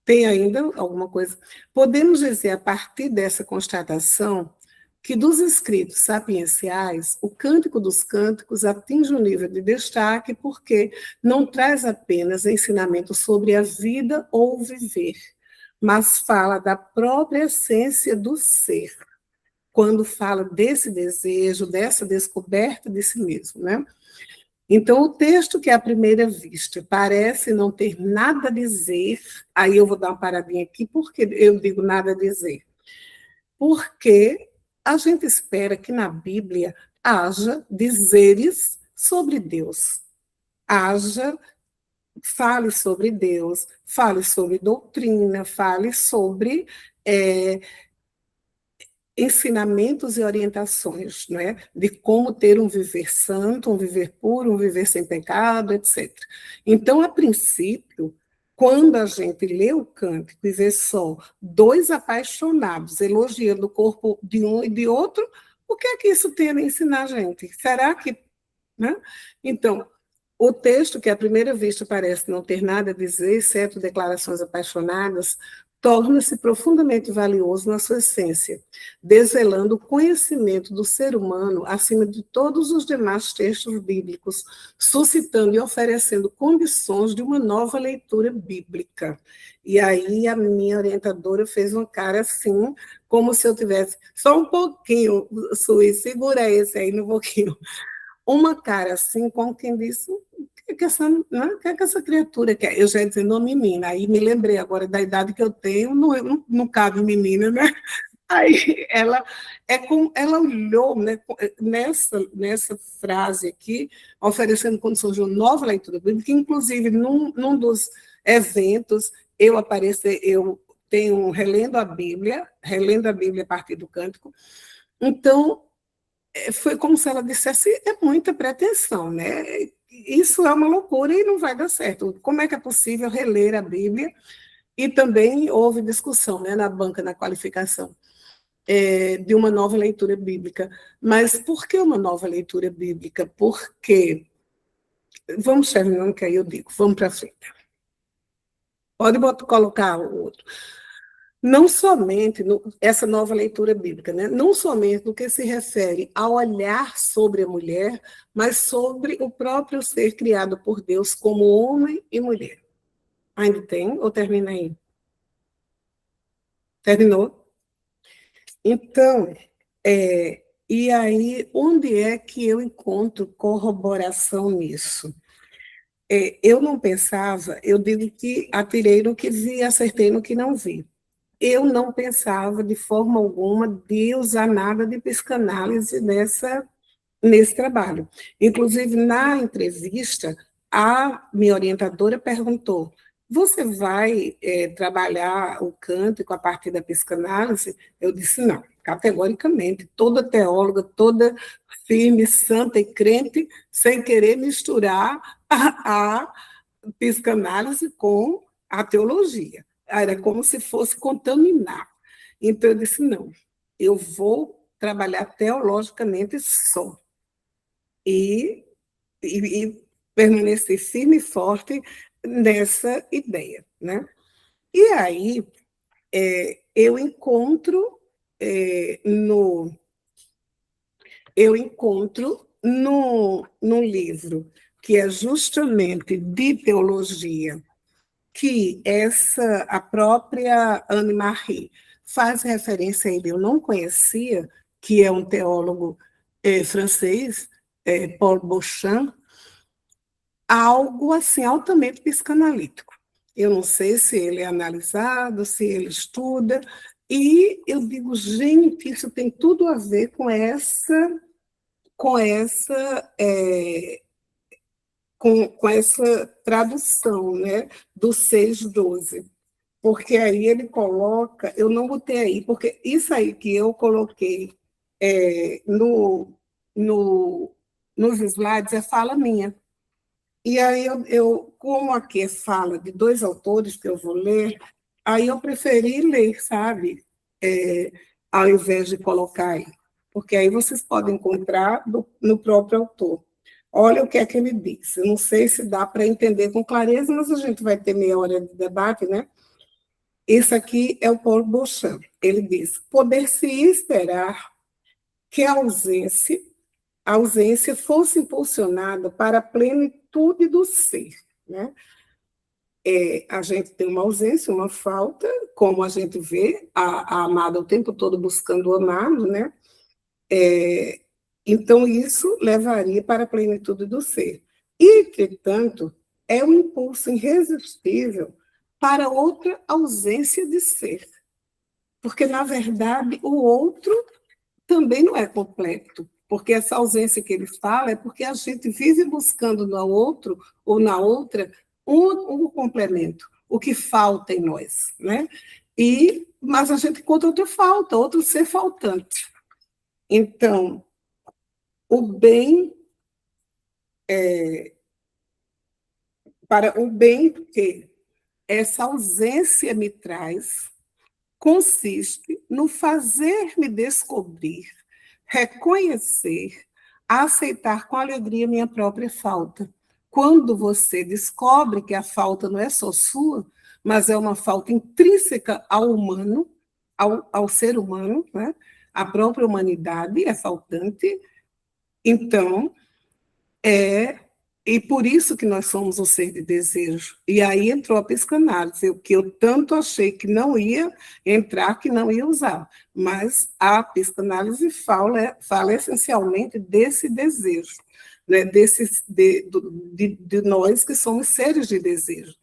Tem ainda alguma coisa? Podemos dizer, a partir dessa constatação, que dos escritos sapienciais, o Cântico dos Cânticos atinge um nível de destaque porque não traz apenas ensinamento sobre a vida ou o viver, mas fala da própria essência do ser, quando fala desse desejo, dessa descoberta de si mesmo, né? Então, o texto que, à primeira vista, parece não ter nada a dizer, aí eu vou dar uma paradinha aqui, porque eu digo nada a dizer. Porque a gente espera que na Bíblia haja dizeres sobre Deus, haja, fale sobre Deus, fale sobre doutrina, fale sobre é, ensinamentos e orientações, né, de como ter um viver santo, um viver puro, um viver sem pecado, etc. Então, a princípio, quando a gente lê o cântico e vê só dois apaixonados elogiando o corpo de um e de outro, o que é que isso tem a ensinar a gente? Será que... Né? Então, o texto, que à primeira vista parece não ter nada a dizer, exceto declarações apaixonadas, torna-se profundamente valioso na sua essência, desvelando o conhecimento do ser humano acima de todos os demais textos bíblicos, suscitando e oferecendo condições de uma nova leitura bíblica. E aí a minha orientadora fez uma cara assim, como se eu tivesse só um pouquinho, Sui, segura esse aí no pouquinho, uma cara assim, como quem disse, o que essa, né? O que essa criatura quer? Eu já ia dizendo, menina, aí me lembrei agora da idade que eu tenho, não cabe menina, né? Aí ela olhou, né, nessa frase aqui, oferecendo condições de uma nova leitura bíblica, que inclusive num dos eventos eu tenho relendo a Bíblia a partir do cântico. Então, foi como se ela dissesse, é muita pretensão, né? Isso é uma loucura e não vai dar certo. Como é que é possível reler a Bíblia? E também houve discussão, né, na banca, na qualificação, de uma nova leitura bíblica. Mas por que uma nova leitura bíblica? Porque, vamos terminando, que aí eu digo, vamos para frente. Pode colocar o outro. Não somente essa nova leitura bíblica, né? Não somente no que se refere ao olhar sobre a mulher, mas sobre o próprio ser criado por Deus como homem e mulher. Ainda tem ou termina aí? Terminou? Então, e aí, onde é que eu encontro corroboração nisso? Eu não pensava, eu digo que atirei no que vi, acertei no que não vi. Eu não pensava de forma alguma de usar nada de psicanálise nesse trabalho. Inclusive, na entrevista, a minha orientadora perguntou: você vai trabalhar o cântico a partir da psicanálise? Eu disse: não, categoricamente. Toda teóloga, toda firme, santa e crente, sem querer misturar a psicanálise com a teologia. Era como se fosse contaminar. Então, eu disse: não, eu vou trabalhar teologicamente só. E permanecer firme e forte nessa ideia. Né? E aí, eu encontro no no livro, que é justamente de teologia, que a própria Anne-Marie faz referência a ele, eu não conhecia, que é um teólogo francês, Paul Beauchamp, algo assim altamente psicanalítico. Eu não sei se ele é analisado, se ele estuda, e eu digo, gente, isso tem tudo a ver com essa com essa tradução, né, do 6:12, porque aí ele coloca, eu não botei aí, porque isso aí que eu coloquei no, no, nos slides é fala minha. E aí como aqui é fala de dois autores que eu vou ler, aí eu preferi ler, sabe? Ao invés de colocar aí, porque aí vocês podem encontrar no próprio autor. Olha o que é que ele diz. Eu não sei se dá para entender com clareza, mas a gente vai ter meia hora de debate, né? Esse aqui é o Paul Beauchamp. Ele diz: poder-se esperar que a ausência fosse impulsionada para a plenitude do ser. Né? A gente tem uma ausência, uma falta, como a gente vê a amada o tempo todo buscando o amado, né? Então, isso levaria para a plenitude do ser. Entretanto, é um impulso irresistível para outra ausência de ser. Porque, na verdade, o outro também não é completo. Porque essa ausência que ele fala é porque a gente vive buscando no outro ou na outra um complemento, o que falta em nós, né? Mas a gente encontra outra falta, outro ser faltante. Então, o bem, para o bem que essa ausência me traz, consiste no fazer-me descobrir, reconhecer, aceitar com alegria minha própria falta. Quando você descobre que a falta não é só sua, mas é uma falta intrínseca ao humano, ao ser humano, né? A própria humanidade é faltante, então e por isso que nós somos um ser de desejo. E aí entrou a psicanálise, o que eu tanto achei que não ia entrar, que não ia usar. Mas a psicanálise fala essencialmente desse desejo, né? De nós que somos seres de desejo.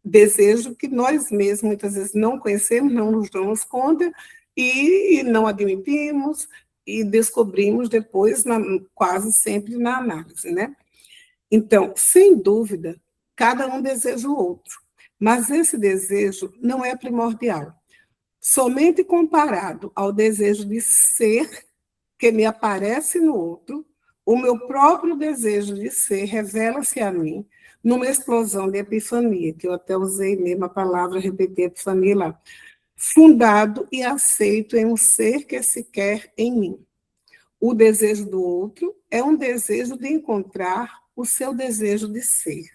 Desejo que nós mesmos muitas vezes não conhecemos, não nos damos conta e não admitimos e descobrimos depois, quase sempre na análise, né? Então, sem dúvida, cada um deseja o outro, mas esse desejo não é primordial. Somente comparado ao desejo de ser que me aparece no outro, o meu próprio desejo de ser revela-se a mim numa explosão de epifania, que eu até usei mesmo a palavra, repeti epifania lá, fundado e aceito em um ser que se quer em mim. O desejo do outro é um desejo de encontrar o seu desejo de ser.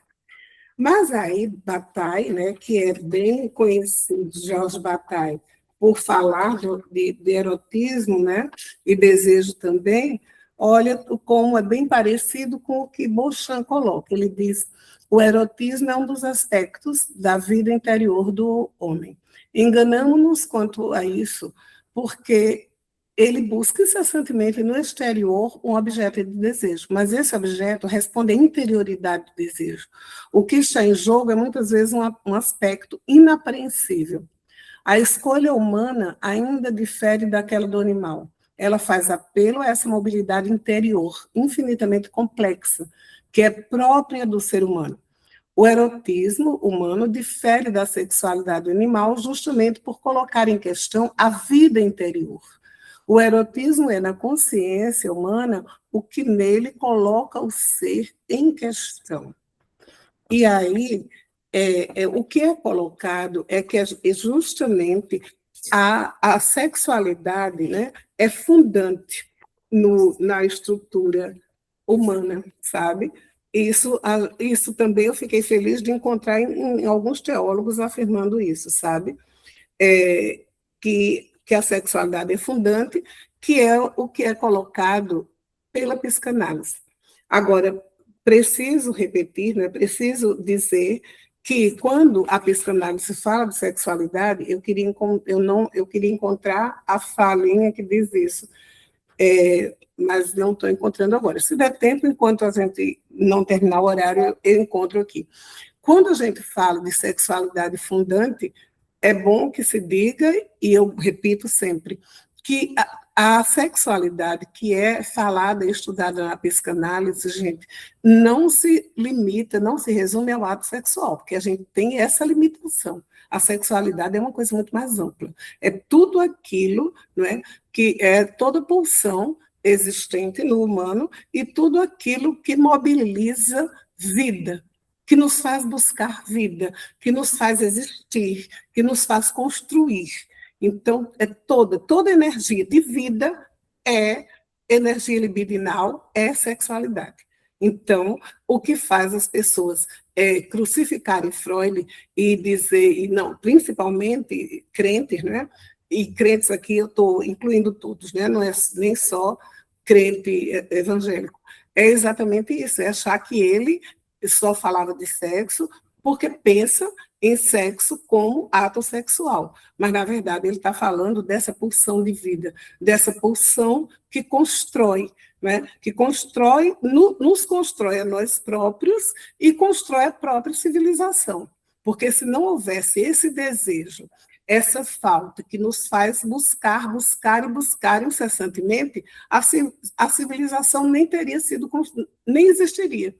Mas aí, Bataille, né, que é bem conhecido, Georges Bataille, por falar de erotismo, né, e desejo também, olha como é bem parecido com o que Beauchamp coloca. Ele diz: o erotismo é um dos aspectos da vida interior do homem. Enganamos-nos quanto a isso, porque ele busca incessantemente no exterior um objeto de desejo, mas esse objeto responde à interioridade do desejo. O que está em jogo é muitas vezes um aspecto inapreensível. A escolha humana ainda difere daquela do animal. Ela faz apelo a essa mobilidade interior, infinitamente complexa, que é própria do ser humano. O erotismo humano difere da sexualidade animal justamente por colocar em questão a vida interior. O erotismo é, na consciência humana, o que nele coloca o ser em questão. E aí, o que é colocado é que justamente a sexualidade, né, é fundante na estrutura humana, sabe? Isso também eu fiquei feliz de encontrar em alguns teólogos afirmando isso, sabe? Que a sexualidade é fundante, que é o que é colocado pela psicanálise. Agora, preciso repetir, né, preciso dizer que quando a psicanálise fala de sexualidade, eu queria encontrar a falinha que diz isso, mas não estou encontrando agora. Se der tempo, enquanto a gente não terminar o horário, eu encontro aqui. Quando a gente fala de sexualidade fundante, é bom que se diga, e eu repito sempre, que a sexualidade que é falada e estudada na psicanálise, gente, não se limita, não se resume ao ato sexual, porque a gente tem essa limitação. A sexualidade é uma coisa muito mais ampla. É tudo aquilo, não é, que é toda pulsão existente no humano e tudo aquilo que mobiliza vida, que nos faz buscar vida, que nos faz existir, que nos faz construir. Então, toda energia de vida é energia libidinal, é sexualidade. Então, o que faz as pessoas crucificarem Freud e dizer, e não, principalmente crentes, né? E crentes aqui eu estou incluindo todos, né? Não é nem só crente evangélico. É exatamente isso, é achar que ele só falava de sexo porque pensa em sexo como ato sexual. Mas, na verdade, ele está falando dessa pulsão de vida, dessa pulsão que constrói, né? Que constrói, nos constrói a nós próprios e constrói a própria civilização. Porque se não houvesse esse desejo, essa falta que nos faz buscar, buscar e buscar incessantemente, a civilização nem teria sido, nem existiria.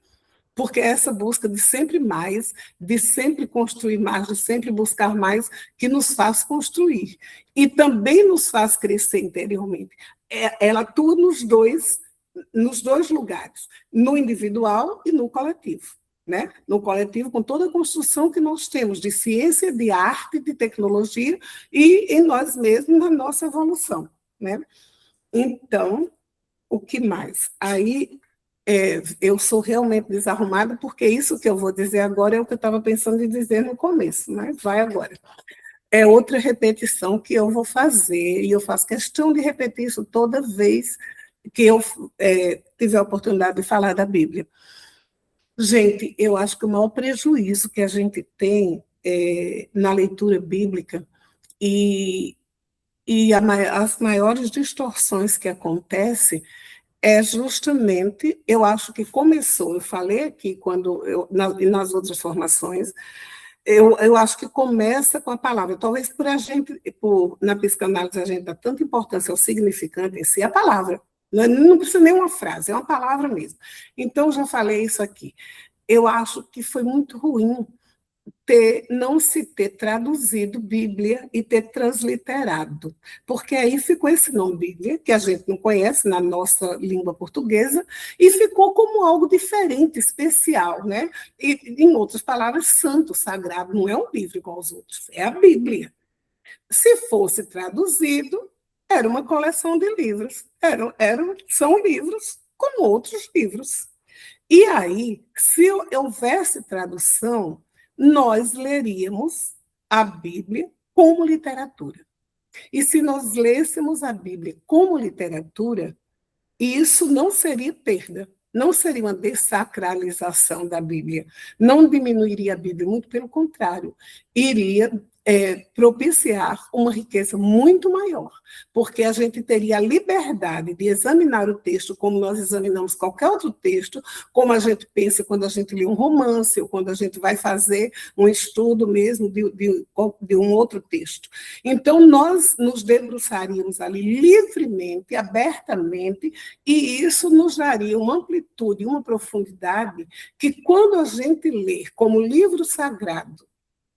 Porque é essa busca de sempre mais, de sempre construir mais, de sempre buscar mais, que nos faz construir. E também nos faz crescer interiormente. Ela atua nos dois lugares, no individual e no coletivo. Né? No coletivo, com toda a construção que nós temos de ciência, de arte, de tecnologia, e em nós mesmos, na nossa evolução. Né? Então, o que mais? Aí, eu sou realmente desarrumada, porque isso que eu vou dizer agora é o que eu estava pensando em dizer no começo, mas vai agora. É outra repetição que eu vou fazer, e eu faço questão de repetir isso toda vez que eu tiver a oportunidade de falar da Bíblia. Gente, eu acho que o maior prejuízo que a gente tem na leitura bíblica e as maiores distorções que acontecem é justamente, eu acho que começou, eu falei aqui nas outras formações, eu acho que começa com a palavra. Talvez na psicanálise a gente dá tanta importância ao significante em si, a palavra. Não precisa nem uma frase, é uma palavra mesmo. Então, já falei isso aqui. Eu acho que foi muito ruim não se ter traduzido Bíblia e ter transliterado, porque aí ficou esse nome Bíblia, que a gente não conhece na nossa língua portuguesa, e ficou como algo diferente, especial, né? E, em outras palavras, santo, sagrado, não é um livro igual aos outros, é a Bíblia. Se fosse traduzido, era uma coleção de livros, são livros como outros livros. E aí, se houvesse tradução, nós leríamos a Bíblia como literatura. E se nós lêssemos a Bíblia como literatura, isso não seria perda, não seria uma dessacralização da Bíblia, não diminuiria a Bíblia, muito pelo contrário, iria propiciar uma riqueza muito maior, porque a gente teria a liberdade de examinar o texto como nós examinamos qualquer outro texto, como a gente pensa quando a gente lê um romance, ou quando a gente vai fazer um estudo mesmo de um outro texto. Então, nós nos debruçaríamos ali livremente, abertamente, e isso nos daria uma amplitude, uma profundidade, que quando a gente lê como livro sagrado,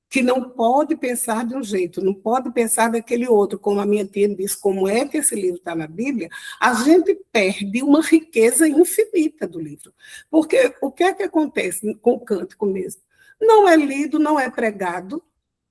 que não pode pensar de um jeito, não pode pensar daquele outro, como a minha tia disse, como é que esse livro está na Bíblia, a gente perde uma riqueza infinita do livro. Porque o que é que acontece com o cântico mesmo? Não é lido, não é pregado,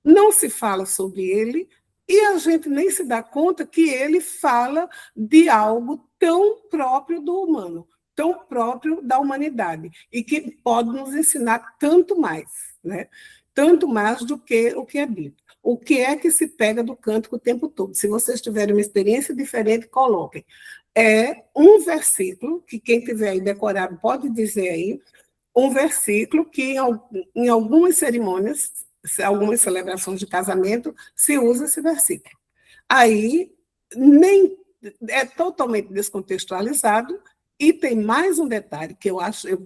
não se fala sobre ele, e a gente nem se dá conta que ele fala de algo tão próprio do humano, tão próprio da humanidade, e que pode nos ensinar tanto mais, né? Tanto mais do que o que é Bíblia. O que é que se pega do cântico o tempo todo? Se vocês tiverem uma experiência diferente, coloquem. É um versículo, que quem tiver aí decorado pode dizer aí, um versículo que em algumas cerimônias, algumas celebrações de casamento, se usa esse versículo. Aí, nem é totalmente descontextualizado. E tem mais um detalhe que eu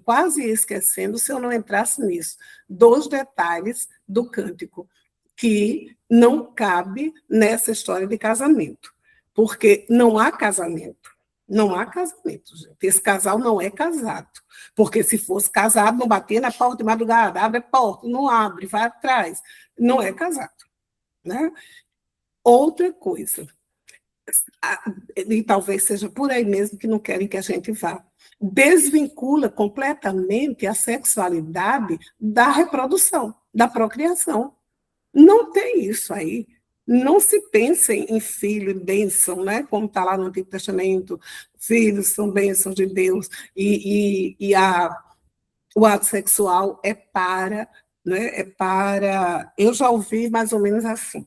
quase ia esquecendo se eu não entrasse nisso, dos detalhes do cântico, que não cabe nessa história de casamento, porque não há casamento. Não há casamento, gente. Esse casal não é casado, porque se fosse casado, não batia na porta de madrugada, abre a porta, não abre, vai atrás. Não é casado. Né? Outra coisa, e talvez seja por aí mesmo que não querem que a gente vá, desvincula completamente a sexualidade da reprodução, da procriação. Não tem isso aí. Não se pensa em filho e bênção, né? Como está lá no Antigo Testamento, filhos são bênçãos de Deus, o ato sexual é para, né? Eu já ouvi mais ou menos assim.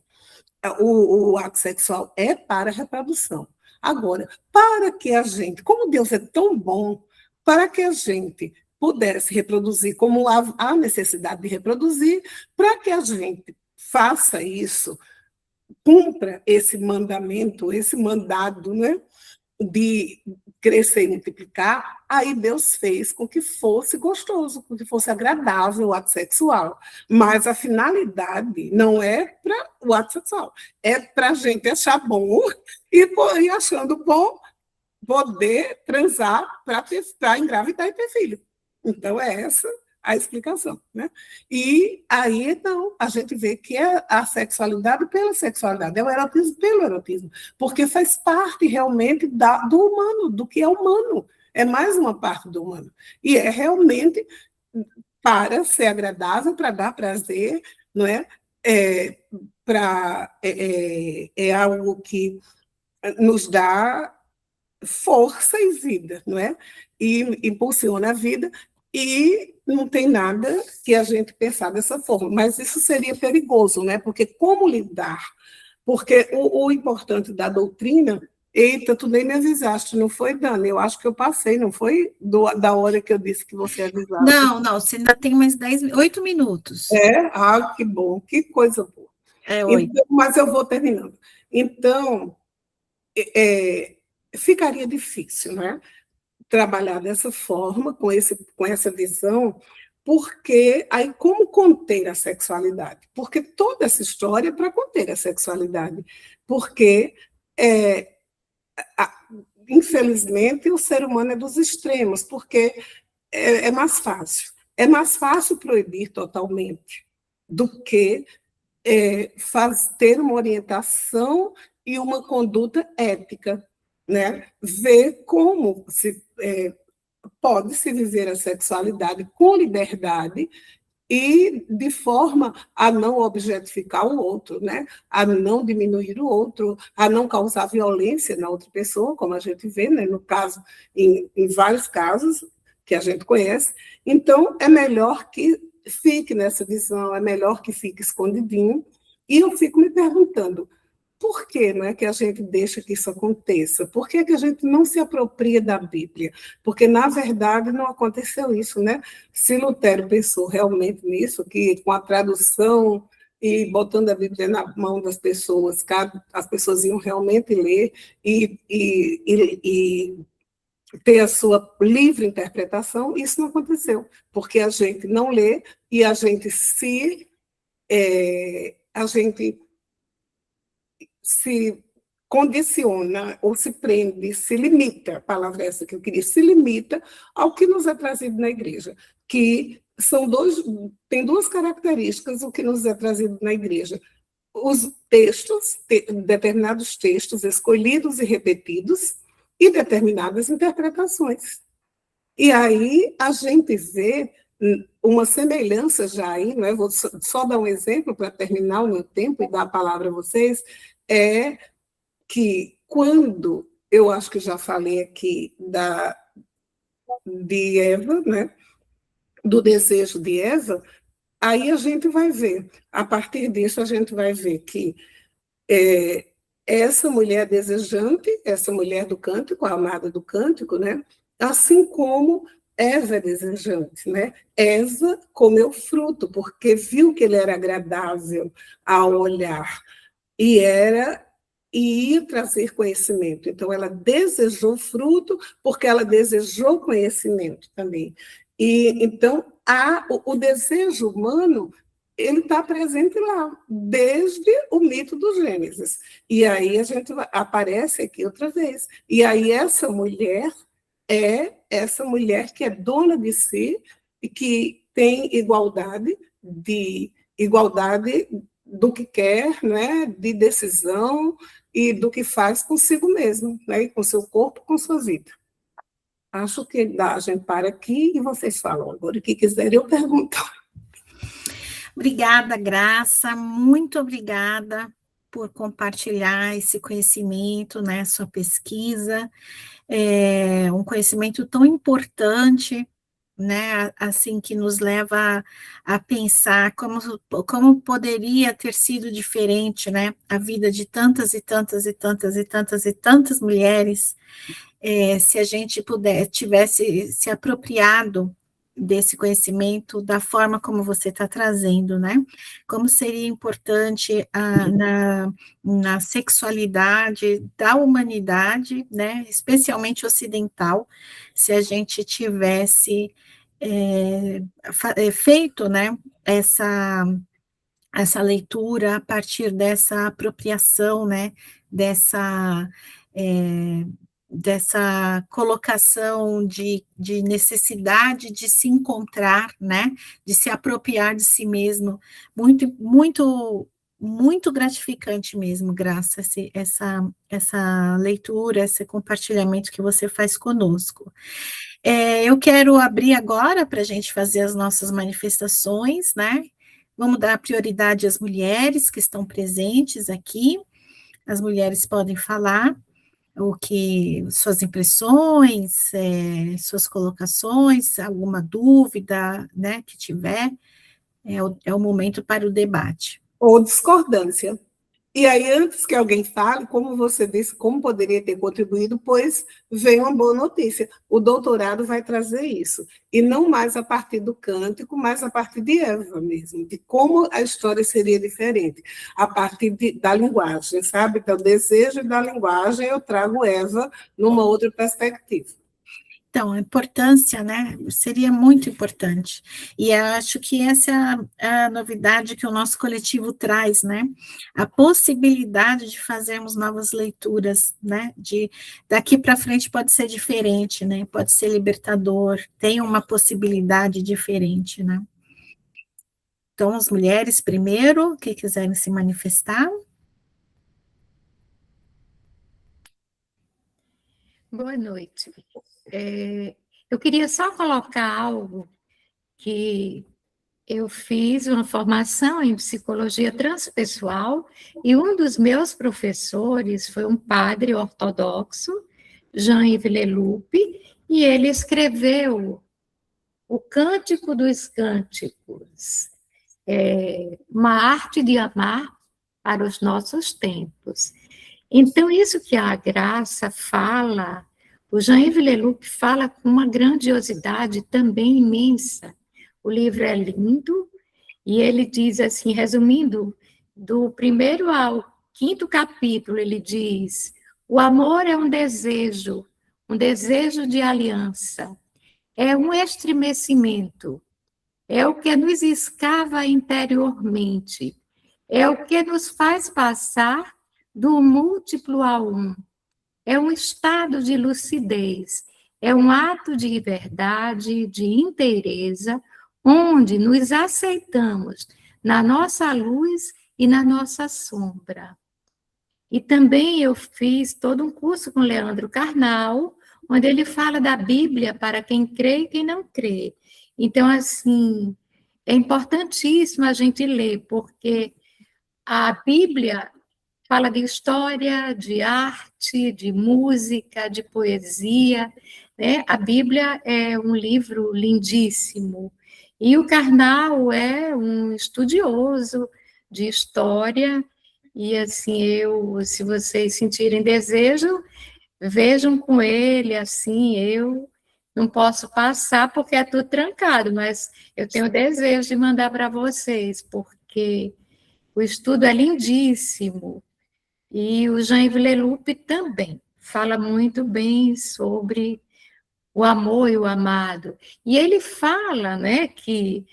O ato sexual é para a reprodução. Agora, para que a gente, como Deus é tão bom, para que a gente pudesse reproduzir como há necessidade de reproduzir, para que a gente faça isso, cumpra esse mandamento, esse mandado, né, de crescer e multiplicar, aí Deus fez com que fosse gostoso, com que fosse agradável o ato sexual. Mas a finalidade não é para o ato sexual, é para a gente achar bom e achando bom poder transar para engravidar e ter filho. Então, é essa a explicação, né? E aí, então, a gente vê que é a sexualidade pela sexualidade, é o erotismo pelo erotismo, porque faz parte realmente do humano, do que é humano, é mais uma parte do humano. E é realmente para ser agradável, para dar prazer, não é? É algo que nos dá força e vida, não é? E impulsiona a vida, e não tem nada que a gente pensar dessa forma, mas isso seria perigoso, né? Porque como lidar? Porque o importante da doutrina, eita, tu nem me avisaste, não foi, Dani? Eu acho que eu passei, não foi da hora que eu disse que você avisasse. Não, você ainda tem mais 8 minutos. Que bom, que coisa boa. Então, mas eu vou terminando. Então, ficaria difícil, né? Trabalhar dessa forma, com essa visão, porque aí como conter a sexualidade? Porque toda essa história é para conter a sexualidade, porque, infelizmente, o ser humano é dos extremos, porque é mais fácil. É mais fácil proibir totalmente do que ter uma orientação e uma conduta ética, né? Ver como pode-se viver a sexualidade com liberdade e de forma a não objetificar o outro, né? A não diminuir o outro, a não causar violência na outra pessoa, como a gente vê, né? No caso, em vários casos que a gente conhece. Então, é melhor que fique nessa visão, é melhor que fique escondidinho. E eu fico me perguntando, por que não é que a gente deixa que isso aconteça? Por que a gente não se apropria da Bíblia? Porque, na verdade, não aconteceu isso, né? Se Lutero pensou realmente nisso, que com a tradução e botando a Bíblia na mão das pessoas, as pessoas iam realmente ler e ter a sua livre interpretação, isso não aconteceu, porque a gente não lê e a gente se condiciona ou se prende, se limita, a palavra é essa que eu queria, se limita ao que nos é trazido na igreja, que tem duas características o que nos é trazido na igreja. Os textos, determinados textos escolhidos e repetidos, e determinadas interpretações. E aí a gente vê uma semelhança já aí, não é? Vou só dar um exemplo para terminar o meu tempo e dar a palavra a vocês, é que quando, eu acho que já falei aqui de Eva, né? Do desejo de Eva, aí a gente vai ver, a partir disso a gente vai ver que essa mulher desejante, essa mulher do cântico, a amada do cântico, né? Assim como Eva é desejante, né? Eva comeu fruto, porque viu que ele era agradável ao olhar, e ia trazer conhecimento. Então, ela desejou fruto, porque ela desejou conhecimento também. E, então, o desejo humano, ele está presente lá, desde o mito do Gênesis. E aí aparece aqui outra vez. E aí essa mulher é essa mulher que é dona de si e que tem igualdade do que quer, né, de decisão e do que faz consigo mesmo, né, com seu corpo, com sua vida. Acho que a gente para aqui e vocês falam agora o que quiserem, eu pergunto. Obrigada, Graça, muito obrigada por compartilhar esse conhecimento, né, sua pesquisa, um conhecimento tão importante, né, assim, que nos leva a pensar como poderia ter sido diferente, né, a vida de tantas e tantas e tantas e tantas e tantas mulheres, se a gente tivesse se apropriado desse conhecimento da forma como você está trazendo, né? Como seria importante na sexualidade da humanidade, né? Especialmente ocidental, se a gente tivesse feito, né? Essa leitura a partir dessa apropriação, né, é, dessa colocação de necessidade de se encontrar, né, de se apropriar de si mesmo, muito, muito, muito gratificante mesmo, Graça, essa leitura, esse compartilhamento que você faz conosco. Eu quero abrir agora para a gente fazer as nossas manifestações, né? Vamos dar prioridade às mulheres que estão presentes aqui. As mulheres podem falar suas impressões, suas colocações, alguma dúvida, né, que tiver. É o momento para o debate. Ou discordância. E aí, antes que alguém fale, como você disse, como poderia ter contribuído, pois vem uma boa notícia. O doutorado vai trazer isso. E não mais a partir do cântico, mas a partir de Eva mesmo, de como a história seria diferente, a partir da linguagem, sabe? Do desejo e da linguagem, eu trago Eva numa outra perspectiva. Então, a importância, né, seria muito importante, e eu acho que essa é a novidade que o nosso coletivo traz, né, a possibilidade de fazermos novas leituras, né, daqui para frente pode ser diferente, né, pode ser libertador, tem uma possibilidade diferente, né. Então, as mulheres primeiro, que quiserem se manifestar. Boa noite. Eu queria só colocar algo que eu fiz uma formação em psicologia transpessoal e um dos meus professores foi um padre ortodoxo, Jean-Yves Leloup, e ele escreveu o Cântico dos Cânticos, uma arte de amar para os nossos tempos. Então, isso que a Graça fala, o Jean-Yves Leloup fala com uma grandiosidade também imensa. O livro é lindo, e ele diz assim, resumindo, do primeiro ao quinto capítulo, ele diz: o amor é um desejo de aliança, é um estremecimento, é o que nos escava interiormente, é o que nos faz passar do múltiplo ao um. É um estado de lucidez, é um ato de verdade, de inteireza, onde nos aceitamos na nossa luz e na nossa sombra. E também eu fiz todo um curso com Leandro Carnal, onde ele fala da Bíblia para quem crê e quem não crê. Então, assim, é importantíssimo a gente ler, porque a Bíblia fala de história, de arte, de música, de poesia, né? A Bíblia é um livro lindíssimo. E o Karnal é um estudioso de história, e assim, se vocês sentirem desejo, vejam com ele, assim, eu não posso passar porque é tudo trancado, mas eu tenho desejo de mandar para vocês, porque o estudo é lindíssimo. E o Jean-Yves Leloup também fala muito bem sobre o amor e o amado. E ele fala, né, que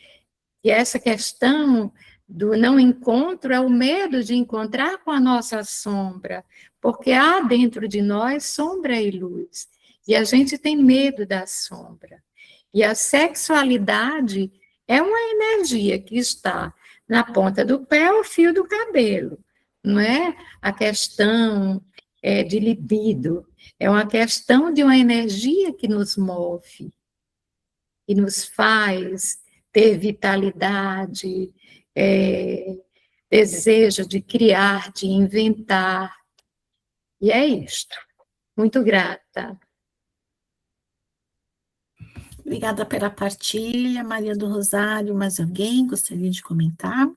essa questão do não encontro é o medo de encontrar com a nossa sombra, porque há dentro de nós sombra e luz, e a gente tem medo da sombra. E a sexualidade é uma energia que está na ponta do pé ao fio do cabelo, não é a questão de libido, é uma questão de uma energia que nos move, que nos faz ter vitalidade, desejo de criar, de inventar. E é isto. Muito grata. Obrigada pela partilha, Maria do Rosário. Mais alguém gostaria de comentar?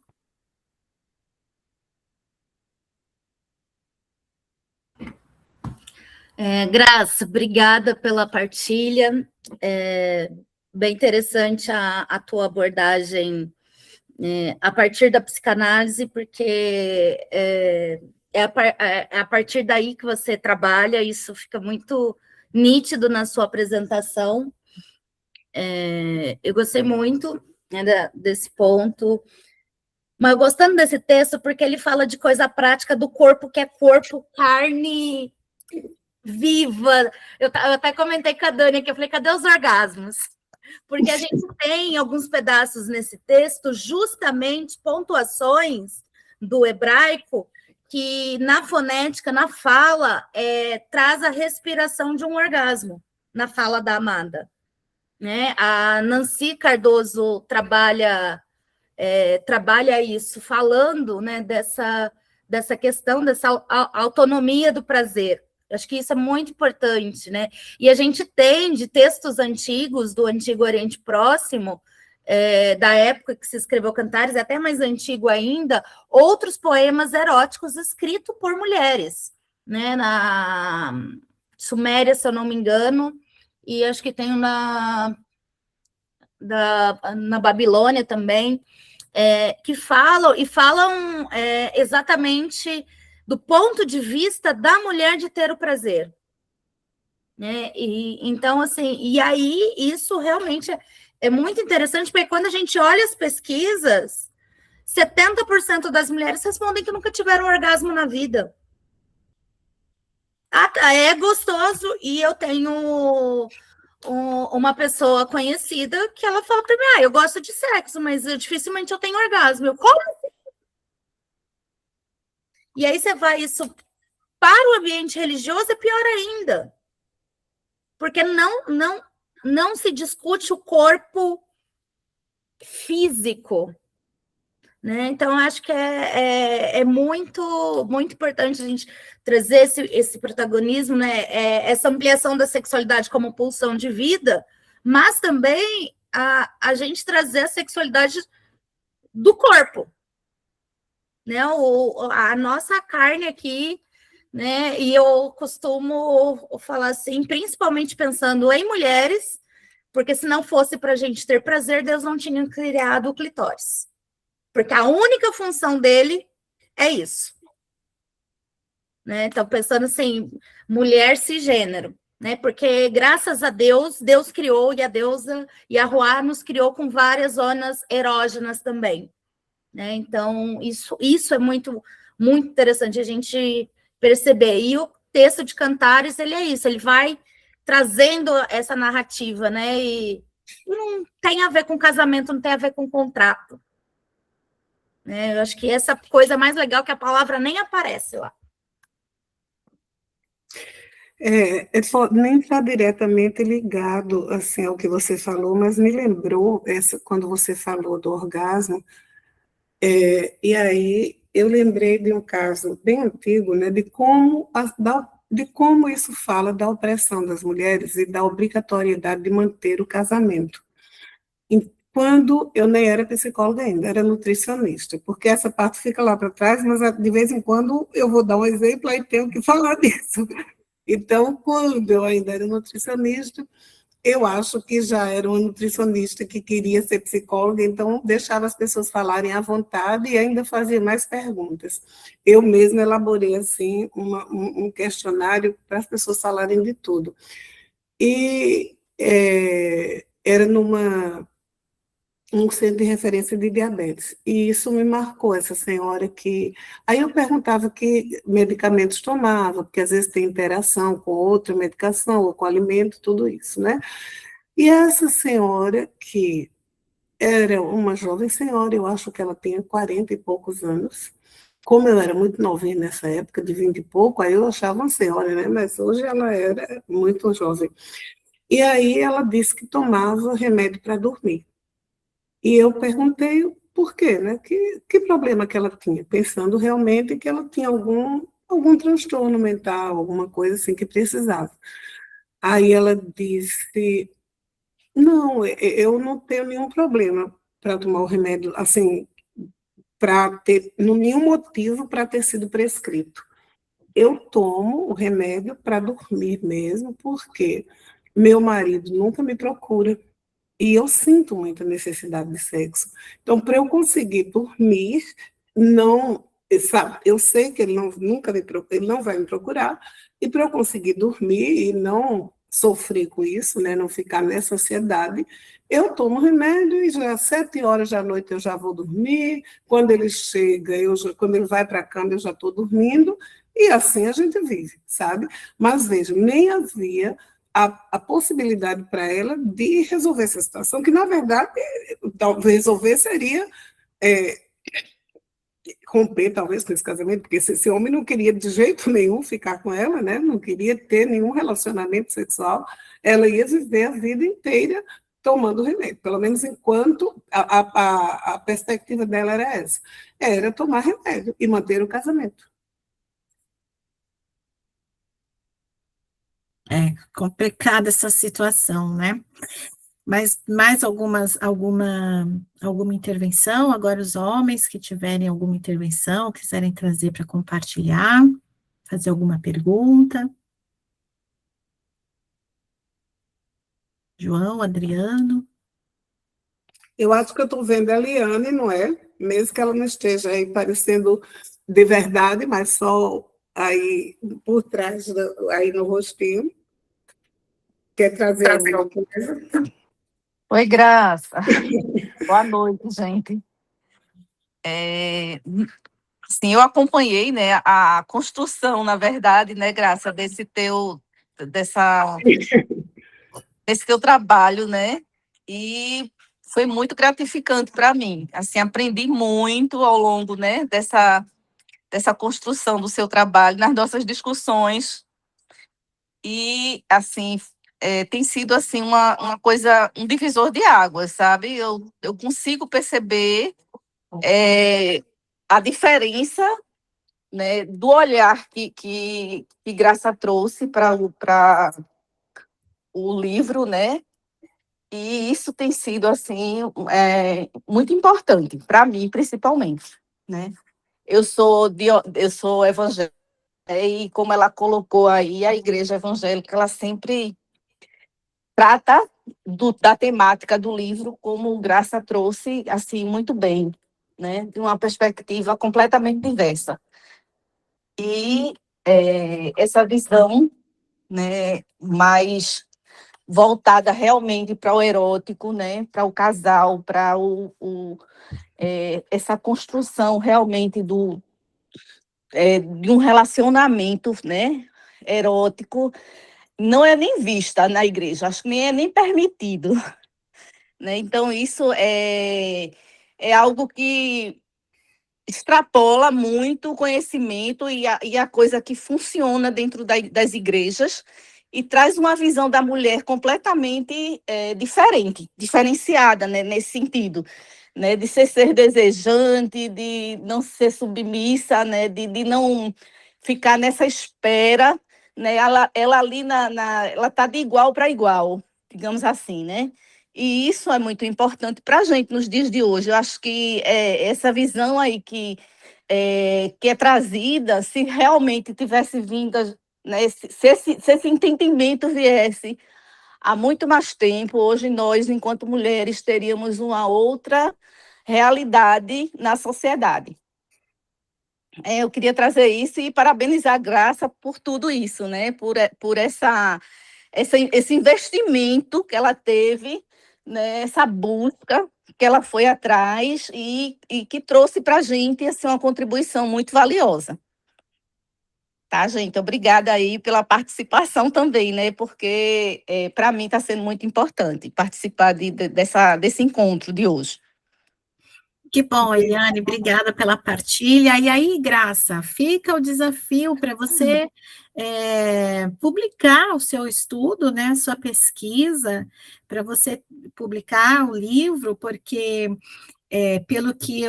Graça, obrigada pela partilha. bem interessante a tua abordagem a partir da psicanálise, porque é a partir daí que você trabalha, isso fica muito nítido na sua apresentação. Eu gostei muito, né, desse ponto, mas gostando desse texto porque ele fala de coisa prática do corpo, que é corpo, carne viva. Eu até comentei com a Dani aqui, eu falei, cadê os orgasmos? Porque a gente tem alguns pedaços nesse texto, justamente pontuações do hebraico, que na fonética, na fala, traz a respiração de um orgasmo, na fala da Amada. Né? A Nancy Cardoso trabalha isso, falando, né, dessa questão, dessa autonomia do prazer. Acho que isso é muito importante, né? E a gente tem de textos antigos, do Antigo Oriente Próximo, da época que se escreveu Cantares, até mais antigo ainda, outros poemas eróticos escritos por mulheres, né? Na Suméria, se eu não me engano, e acho que tem na Babilônia também, que falam exatamente do ponto de vista da mulher de ter o prazer. Né? Então, assim, e aí isso realmente é muito interessante, porque quando a gente olha as pesquisas, 70% das mulheres respondem que nunca tiveram orgasmo na vida. É gostoso, e eu tenho uma pessoa conhecida que ela fala para mim, eu gosto de sexo, mas dificilmente eu tenho orgasmo. Eu, como? E aí você vai isso para o ambiente religioso, é pior ainda. Porque não se discute o corpo físico. Né? Então, acho que é muito, muito importante a gente trazer esse protagonismo, né? Essa ampliação da sexualidade como pulsão de vida, mas também a gente trazer a sexualidade do corpo. Né? A nossa carne aqui, né? E eu costumo falar assim, principalmente pensando em mulheres, porque se não fosse para a gente ter prazer, Deus não tinha criado o clitóris. Porque a única função dele é isso. Né? Então, pensando assim, mulher cisgênero, né? Porque graças a Deus, Deus criou, e a deusa Yahuwah nos criou com várias zonas erógenas também. Né? Então, isso é muito, muito interessante a gente perceber. E o texto de Cantares, ele é isso, ele vai trazendo essa narrativa, né? E não tem a ver com casamento, não tem a ver com contrato. Né? Eu acho que essa coisa mais legal que a palavra nem aparece lá. Nem está diretamente ligado assim, ao que você falou, mas me lembrou quando você falou do orgasmo, e aí eu lembrei de um caso bem antigo, né, de como isso fala da opressão das mulheres e da obrigatoriedade de manter o casamento. Quando eu nem era psicóloga ainda, era nutricionista, porque essa parte fica lá para trás, mas de vez em quando eu vou dar um exemplo e tenho que falar disso. Então, quando eu ainda era nutricionista, eu acho que já era uma nutricionista que queria ser psicóloga, então deixava as pessoas falarem à vontade e ainda fazia mais perguntas. Eu mesma elaborei, assim, um questionário para as pessoas falarem de tudo. E era um centro de referência de diabetes. E isso me marcou, essa senhora que... Aí eu perguntava que medicamentos tomava, porque às vezes tem interação com outra medicação, ou com alimento, tudo isso, né? E essa senhora, que era uma jovem senhora, eu acho que ela tinha 40 e poucos anos, como eu era muito novinha nessa época, de 20 e pouco, aí eu achava uma senhora, né? Mas hoje ela era muito jovem. E aí ela disse que tomava remédio para dormir. E eu perguntei por quê, né? Que problema que ela tinha, pensando realmente que ela tinha algum transtorno mental, alguma coisa assim que precisava. Aí ela disse, não, eu não tenho nenhum problema para tomar o remédio, assim, para ter nenhum motivo para ter sido prescrito. Eu tomo o remédio para dormir mesmo, porque meu marido nunca me procura. E eu sinto muita necessidade de sexo. Então, para eu conseguir dormir, não, sabe, eu sei que ele ele não vai me procurar, e para eu conseguir dormir e não sofrer com isso, né, não ficar nessa ansiedade, eu tomo remédio e já às 7 horas da noite eu já vou dormir. Quando ele chega, quando ele vai para a cama, eu já estou dormindo, e assim a gente vive, sabe? Mas veja, nem havia a possibilidade para ela de resolver essa situação, que, na verdade, resolver seria romper, talvez, com esse casamento, porque esse homem não queria de jeito nenhum ficar com ela, né? Não queria ter nenhum relacionamento sexual, ela ia viver a vida inteira tomando remédio, pelo menos enquanto a perspectiva dela era essa, era tomar remédio e manter o casamento. É complicada essa situação, né? Mas mais alguma intervenção? Agora os homens que tiverem alguma intervenção, quiserem trazer para compartilhar, fazer alguma pergunta. João, Adriano. Eu acho que eu estou vendo a Eliane, não é? Mesmo que ela não esteja aí parecendo de verdade, mas só aí por trás, aí no rostinho. Quer trazer alguma coisa? Oi, Graça. Boa noite, gente. Sim, eu acompanhei, né, a construção, na verdade, né, Graça, desse teu trabalho, né, e foi muito gratificante para mim. Assim, aprendi muito ao longo, né, dessa construção do seu trabalho, nas nossas discussões, e, assim, tem sido, assim, uma coisa, um divisor de águas, sabe? Eu consigo perceber a diferença, né, do olhar que Graça trouxe para o livro, né? E isso tem sido assim muito importante para mim, principalmente, né? Eu sou evangélica, e como ela colocou aí, a igreja evangélica, ela sempre trata da temática do livro, como Graça trouxe assim muito bem, né? De uma perspectiva completamente diversa. E essa visão, né, mais voltada realmente para o erótico, né, para o casal, para essa construção realmente de um relacionamento, né, erótico, não é nem vista na igreja, acho que nem é nem permitido, né? Então isso é algo que extrapola muito o conhecimento e a coisa que funciona dentro das igrejas, e traz uma visão da mulher completamente diferente, diferenciada, né, nesse sentido, né, de ser desejante, de não ser submissa, né, de não ficar nessa espera, né, ela ali ela está de igual para igual, digamos assim, né? E isso é muito importante para a gente nos dias de hoje. Eu acho que essa visão aí que é trazida, se realmente tivesse vindo, né, se esse entendimento viesse há muito mais tempo, hoje nós, enquanto mulheres, teríamos uma outra realidade na sociedade. Eu queria trazer isso e parabenizar a Graça por tudo isso, né? Por esse investimento que ela teve, né, essa busca que ela foi atrás e que trouxe para a gente assim, uma contribuição muito valiosa. Tá, gente? Obrigada aí pela participação também, né? Porque para mim está sendo muito importante participar desse encontro de hoje. Que bom, Eliane, obrigada pela partilha. E aí, Graça, fica o desafio para você publicar o seu estudo, né, sua pesquisa, para você publicar o livro, porque pelo que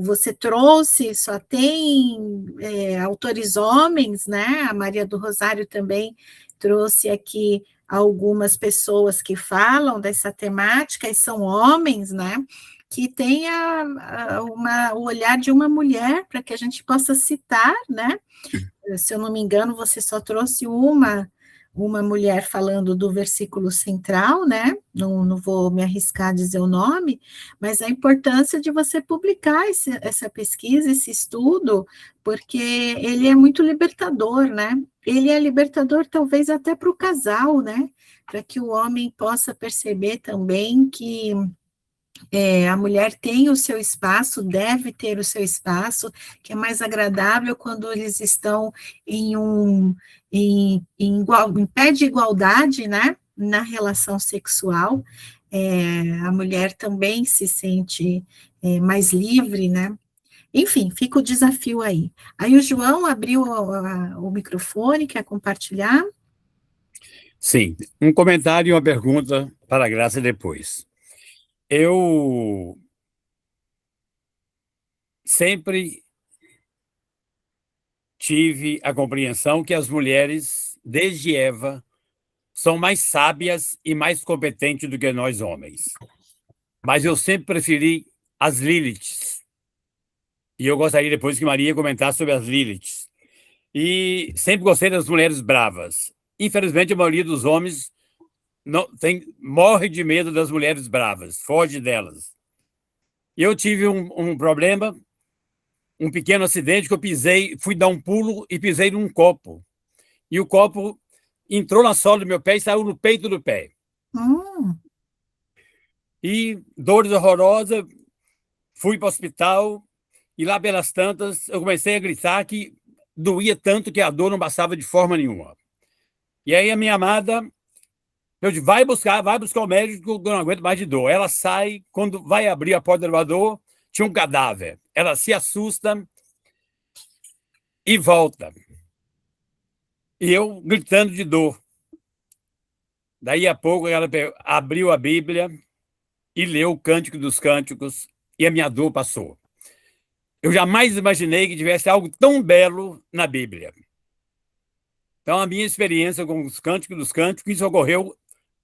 você trouxe, só tem autores homens, né? A Maria do Rosário também trouxe aqui algumas pessoas que falam dessa temática, e são homens, né? Que têm o olhar de uma mulher, para que a gente possa citar, né? Se eu não me engano, você só trouxe uma mulher falando do versículo central, né? Não vou me arriscar a dizer o nome, mas a importância de você publicar essa pesquisa, esse estudo, porque ele é muito libertador, né? Ele é libertador talvez até para o casal, né? Para que o homem possa perceber também que a mulher tem o seu espaço, deve ter o seu espaço, que é mais agradável quando eles estão em pé de igualdade, né, na relação sexual. A mulher também se sente mais livre, né? Enfim, fica o desafio aí. Aí o João abriu o microfone, quer compartilhar? Sim, um comentário e uma pergunta para a Graça depois. Eu sempre tive a compreensão que as mulheres, desde Eva, são mais sábias e mais competentes do que nós homens. Mas eu sempre preferi as Liliths. E eu gostaria depois que Maria comentasse sobre as Liliths. E sempre gostei das mulheres bravas. Infelizmente, a maioria dos homens morre de medo das mulheres bravas, foge delas. E eu tive um problema, um pequeno acidente que eu fui dar um pulo e pisei num copo. E o copo entrou na sola do meu pé e saiu no peito do pé. E dores horrorosas, fui para o hospital e lá pelas tantas eu comecei a gritar que doía tanto que a dor não passava de forma nenhuma. E aí a minha amada, eu disse, vai buscar o médico, eu não aguento mais de dor. Ela sai, quando vai abrir a porta do elevador, tinha um cadáver. Ela se assusta e volta. E eu gritando de dor. Daí a pouco ela abriu a Bíblia e leu o Cântico dos Cânticos e a minha dor passou. Eu jamais imaginei que tivesse algo tão belo na Bíblia. Então, a minha experiência com os Cânticos dos Cânticos, isso ocorreu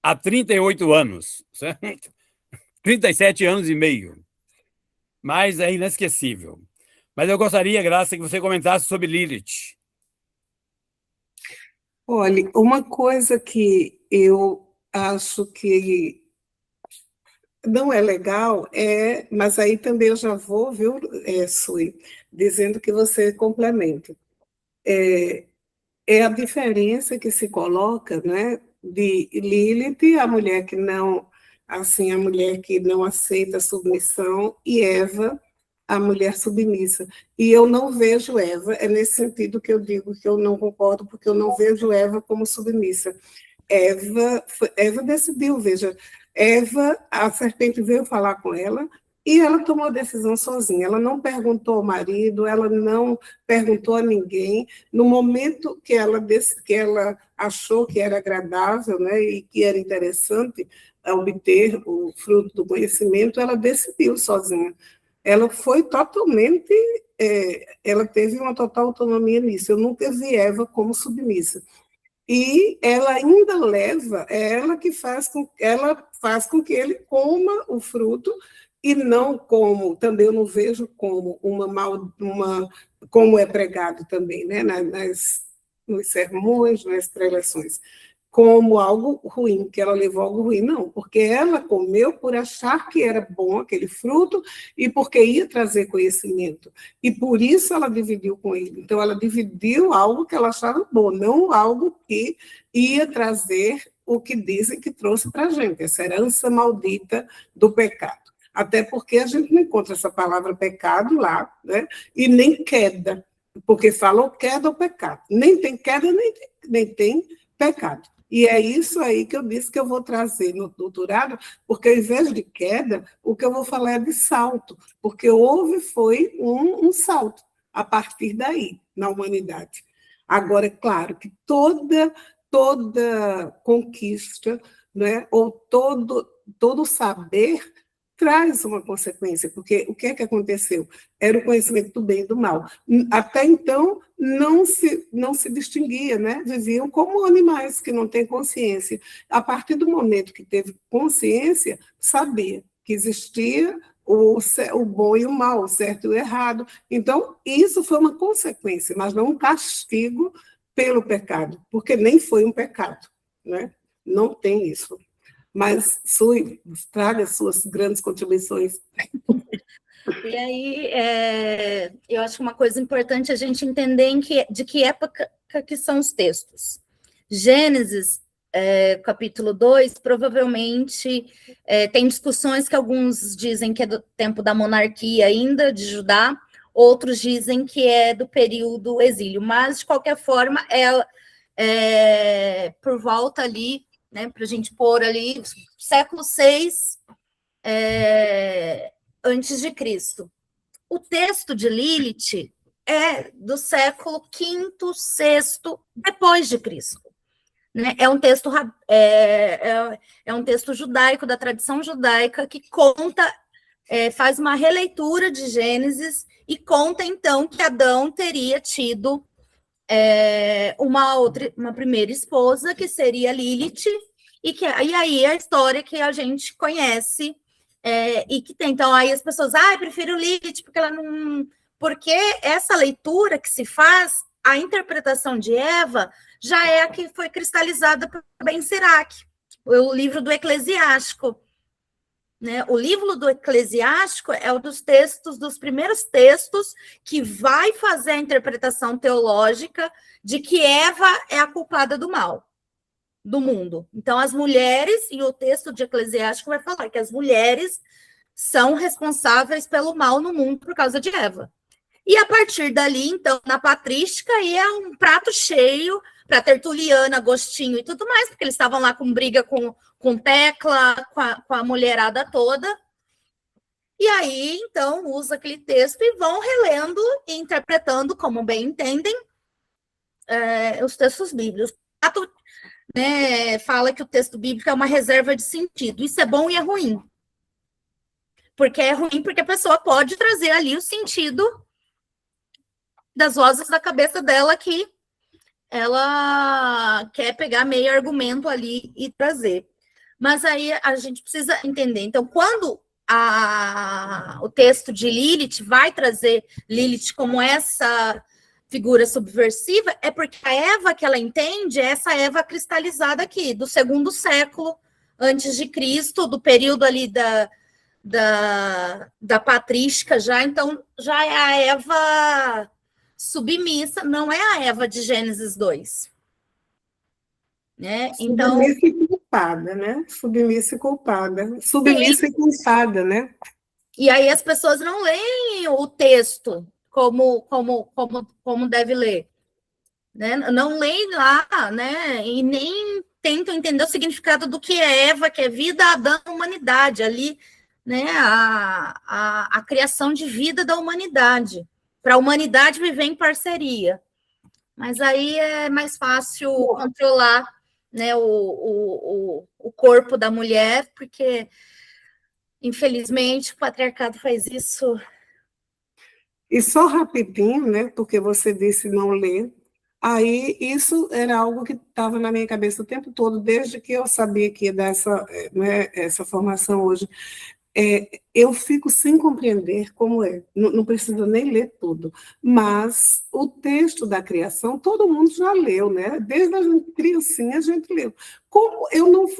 há 38 anos, certo? 37 anos e meio. Mas é inesquecível. Mas eu gostaria, Graça, que você comentasse sobre Lilith. Olha, uma coisa que eu acho que não é legal mas aí também eu já vou, viu, Sui, dizendo que você complementa. É a diferença que se coloca, né, de Lilith, a mulher que não, assim, a mulher que não aceita a submissão, e Eva, a mulher submissa. E eu não vejo Eva, é nesse sentido que eu digo que eu não concordo, porque eu não vejo Eva como submissa. Eva decidiu, veja, a serpente veio falar com ela e ela tomou a decisão sozinha. Ela não perguntou ao marido, ela não perguntou a ninguém. No momento que ela achou que era agradável, né, e que era interessante obter o fruto do conhecimento, ela decidiu sozinha. Ela foi totalmente, ela teve uma total autonomia nisso. Eu nunca vi Eva como submissa. E ela ainda ela faz com que ele coma o fruto, e não como, também eu não vejo como como é pregado também, né, nos sermões, nas preleções, como algo ruim, que ela levou algo ruim, não, porque ela comeu por achar que era bom aquele fruto e porque ia trazer conhecimento, e por isso ela dividiu com ele. Então, ela dividiu algo que ela achava bom, não algo que ia trazer o que dizem que trouxe para a gente, essa herança maldita do pecado. Até porque a gente não encontra essa palavra pecado lá, né? E nem queda, porque fala ou queda ou pecado. Nem tem queda, nem tem pecado. E é isso aí que eu disse que eu vou trazer no doutorado, porque ao invés de queda, o que eu vou falar é de salto, porque foi um salto a partir daí, na humanidade. Agora, é claro que toda conquista, né, ou todo saber traz uma consequência, porque o que é que aconteceu? Era o conhecimento do bem e do mal. Até então, não se distinguia, né? Viviam como animais que não têm consciência. A partir do momento que teve consciência, sabia que existia o bom e o mal, o certo e o errado. Então, isso foi uma consequência, mas não um castigo pelo pecado, porque nem foi um pecado, né? Não tem isso. Mas, Sui, traga suas grandes contribuições. E aí, eu acho uma coisa importante a gente entender de que época que são os textos. Gênesis, capítulo 2, provavelmente tem discussões que alguns dizem que é do tempo da monarquia ainda, de Judá, outros dizem que é do período exílio, mas, de qualquer forma, por volta ali, né, para a gente pôr ali, século 6, antes de Cristo. O texto de Lilith é do século V, VI, depois de Cristo. Né? É um texto judaico, da tradição judaica, que conta, faz uma releitura de Gênesis e conta, então, que Adão teria tido uma primeira esposa, que seria Lilith, e aí a história que a gente conhece, e que tem, então, aí as pessoas, prefiro Lilith, porque ela não... Porque essa leitura que se faz, a interpretação de Eva, já é a que foi cristalizada por Ben Sirac, o livro do Eclesiástico. Né? O livro do Eclesiástico é um dos primeiros textos que vai fazer a interpretação teológica de que Eva é a culpada do mal do mundo. Então, as mulheres, e o texto de Eclesiástico vai falar que as mulheres são responsáveis pelo mal no mundo por causa de Eva. E a partir dali, então, na patrística, aí é um prato cheio para Tertuliano, Agostinho e tudo mais, porque eles estavam lá com briga com Tecla, com a mulherada toda. E aí, então, usa aquele texto e vão relendo e interpretando, como bem entendem, os textos bíblicos. Né, fala que o texto bíblico é uma reserva de sentido. Isso é bom e é ruim. Porque é ruim porque a pessoa pode trazer ali o sentido das vozes da cabeça dela que ela quer pegar meio argumento ali e trazer. Mas aí a gente precisa entender. Então, quando o texto de Lilith vai trazer Lilith como essa figura subversiva, é porque a Eva que ela entende é essa Eva cristalizada aqui, do 2º século antes de Cristo, do período ali da patrística já. Então, já é a Eva submissa, não é a Eva de Gênesis 2. Né? Então, submissa e culpada, né? Submissa e culpada. Submissa e culpada, né? E aí as pessoas não leem o texto como deve ler. Né? Não leem lá, né? E nem tentam entender o significado do que é Eva, que é vida, Adão, humanidade. Ali, né? A criação de vida da humanidade. Para a humanidade viver em parceria. Mas aí é mais fácil controlar, né, o corpo da mulher, porque, infelizmente, o patriarcado faz isso. E só rapidinho, né, porque você disse não ler, aí isso era algo que estava na minha cabeça o tempo todo, desde que eu sabia que ia dar essa formação hoje. Eu fico sem compreender como é, não preciso nem ler tudo, mas o texto da criação todo mundo já leu, né? Desde a gente criancinha a gente leu. Como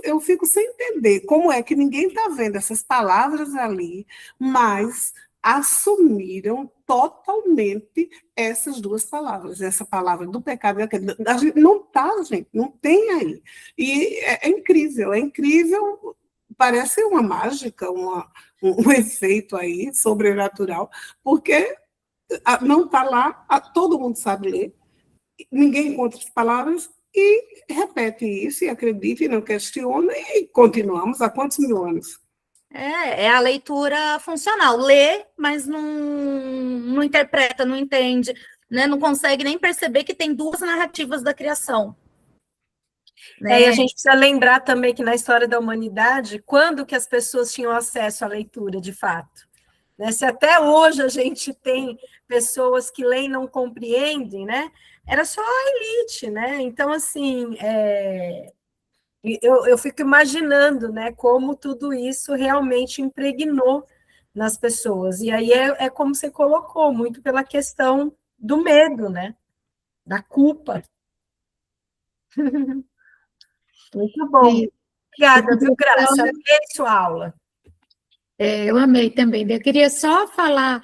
eu fico sem entender como é que ninguém está vendo essas palavras ali, mas assumiram totalmente essas duas palavras, essa palavra do pecado, a gente não está, gente, não tem aí. E é incrível, parece uma mágica, um efeito aí sobrenatural, porque não está lá, todo mundo sabe ler, ninguém encontra as palavras e repete isso, e acredita, e não questiona, e continuamos há quantos mil anos? É a leitura funcional, lê, mas não interpreta, não entende, né? Não consegue nem perceber que tem duas narrativas da criação. Né? E a gente precisa lembrar também que na história da humanidade, quando que as pessoas tinham acesso à leitura, de fato? Né? Se até hoje a gente tem pessoas que leem e não compreendem, né? Era só a elite, né? Então, assim, eu fico imaginando, né, como tudo isso realmente impregnou nas pessoas. E aí é como você colocou, muito pela questão do medo, né? Da culpa. Muito bom. E- Obrigada, viu, Graça? Amei sua aula. eu amei também. Eu queria só falar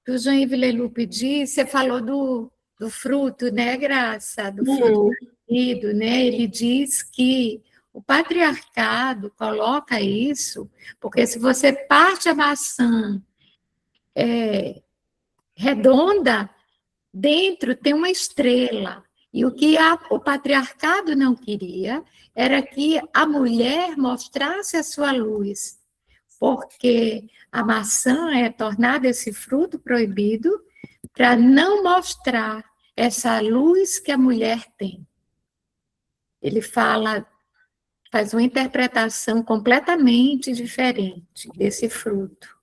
que o Jean Villelu disse, você falou do fruto, né, Graça? Do fruto proibido, né? Ele diz que o patriarcado coloca isso, porque se você parte a maçã redonda, dentro tem uma estrela. E o que o patriarcado não queria era que a mulher mostrasse a sua luz, porque a maçã é tornada esse fruto proibido para não mostrar essa luz que a mulher tem. Ele faz uma interpretação completamente diferente desse fruto.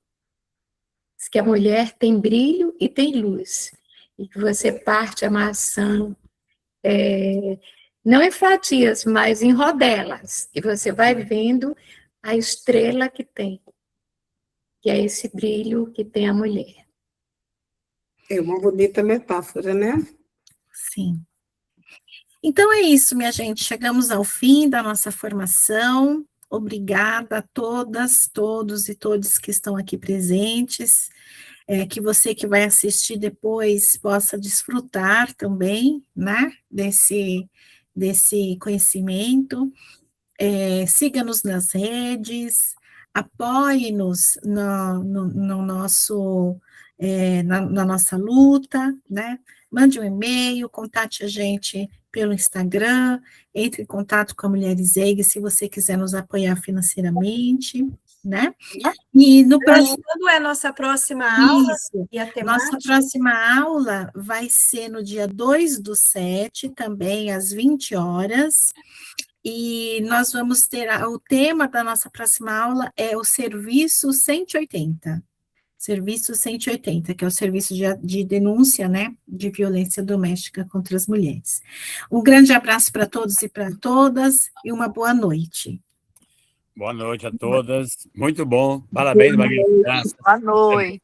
Diz que a mulher tem brilho e tem luz, e que você parte a maçã não em fatias, mas em rodelas, e você vai vendo a estrela que tem, que é esse brilho que tem a mulher. É uma bonita metáfora, né? Sim. Então é isso, minha gente. Chegamos ao fim da nossa formação. Obrigada a todas, todos e todos que estão aqui presentes. Que você que vai assistir depois possa desfrutar também, né, desse conhecimento. Siga-nos nas redes, apoie-nos no nosso, na nossa luta, né? Mande um e-mail, contate a gente pelo Instagram, entre em contato com a Mulheres EIG se você quiser nos apoiar financeiramente, né? E no próximo... Quando é a nossa próxima aula? Isso. E a temática? Nossa próxima aula vai ser no dia 2/7, também às 20 horas, e nós vamos ter, o tema da nossa próxima aula é o Serviço 180. Serviço 180, que é o serviço de denúncia, né, de violência doméstica contra as mulheres. Um grande abraço para todos e para todas, e uma boa noite. Boa noite a todas. Muito bom. Parabéns, Maria Graça. Boa noite.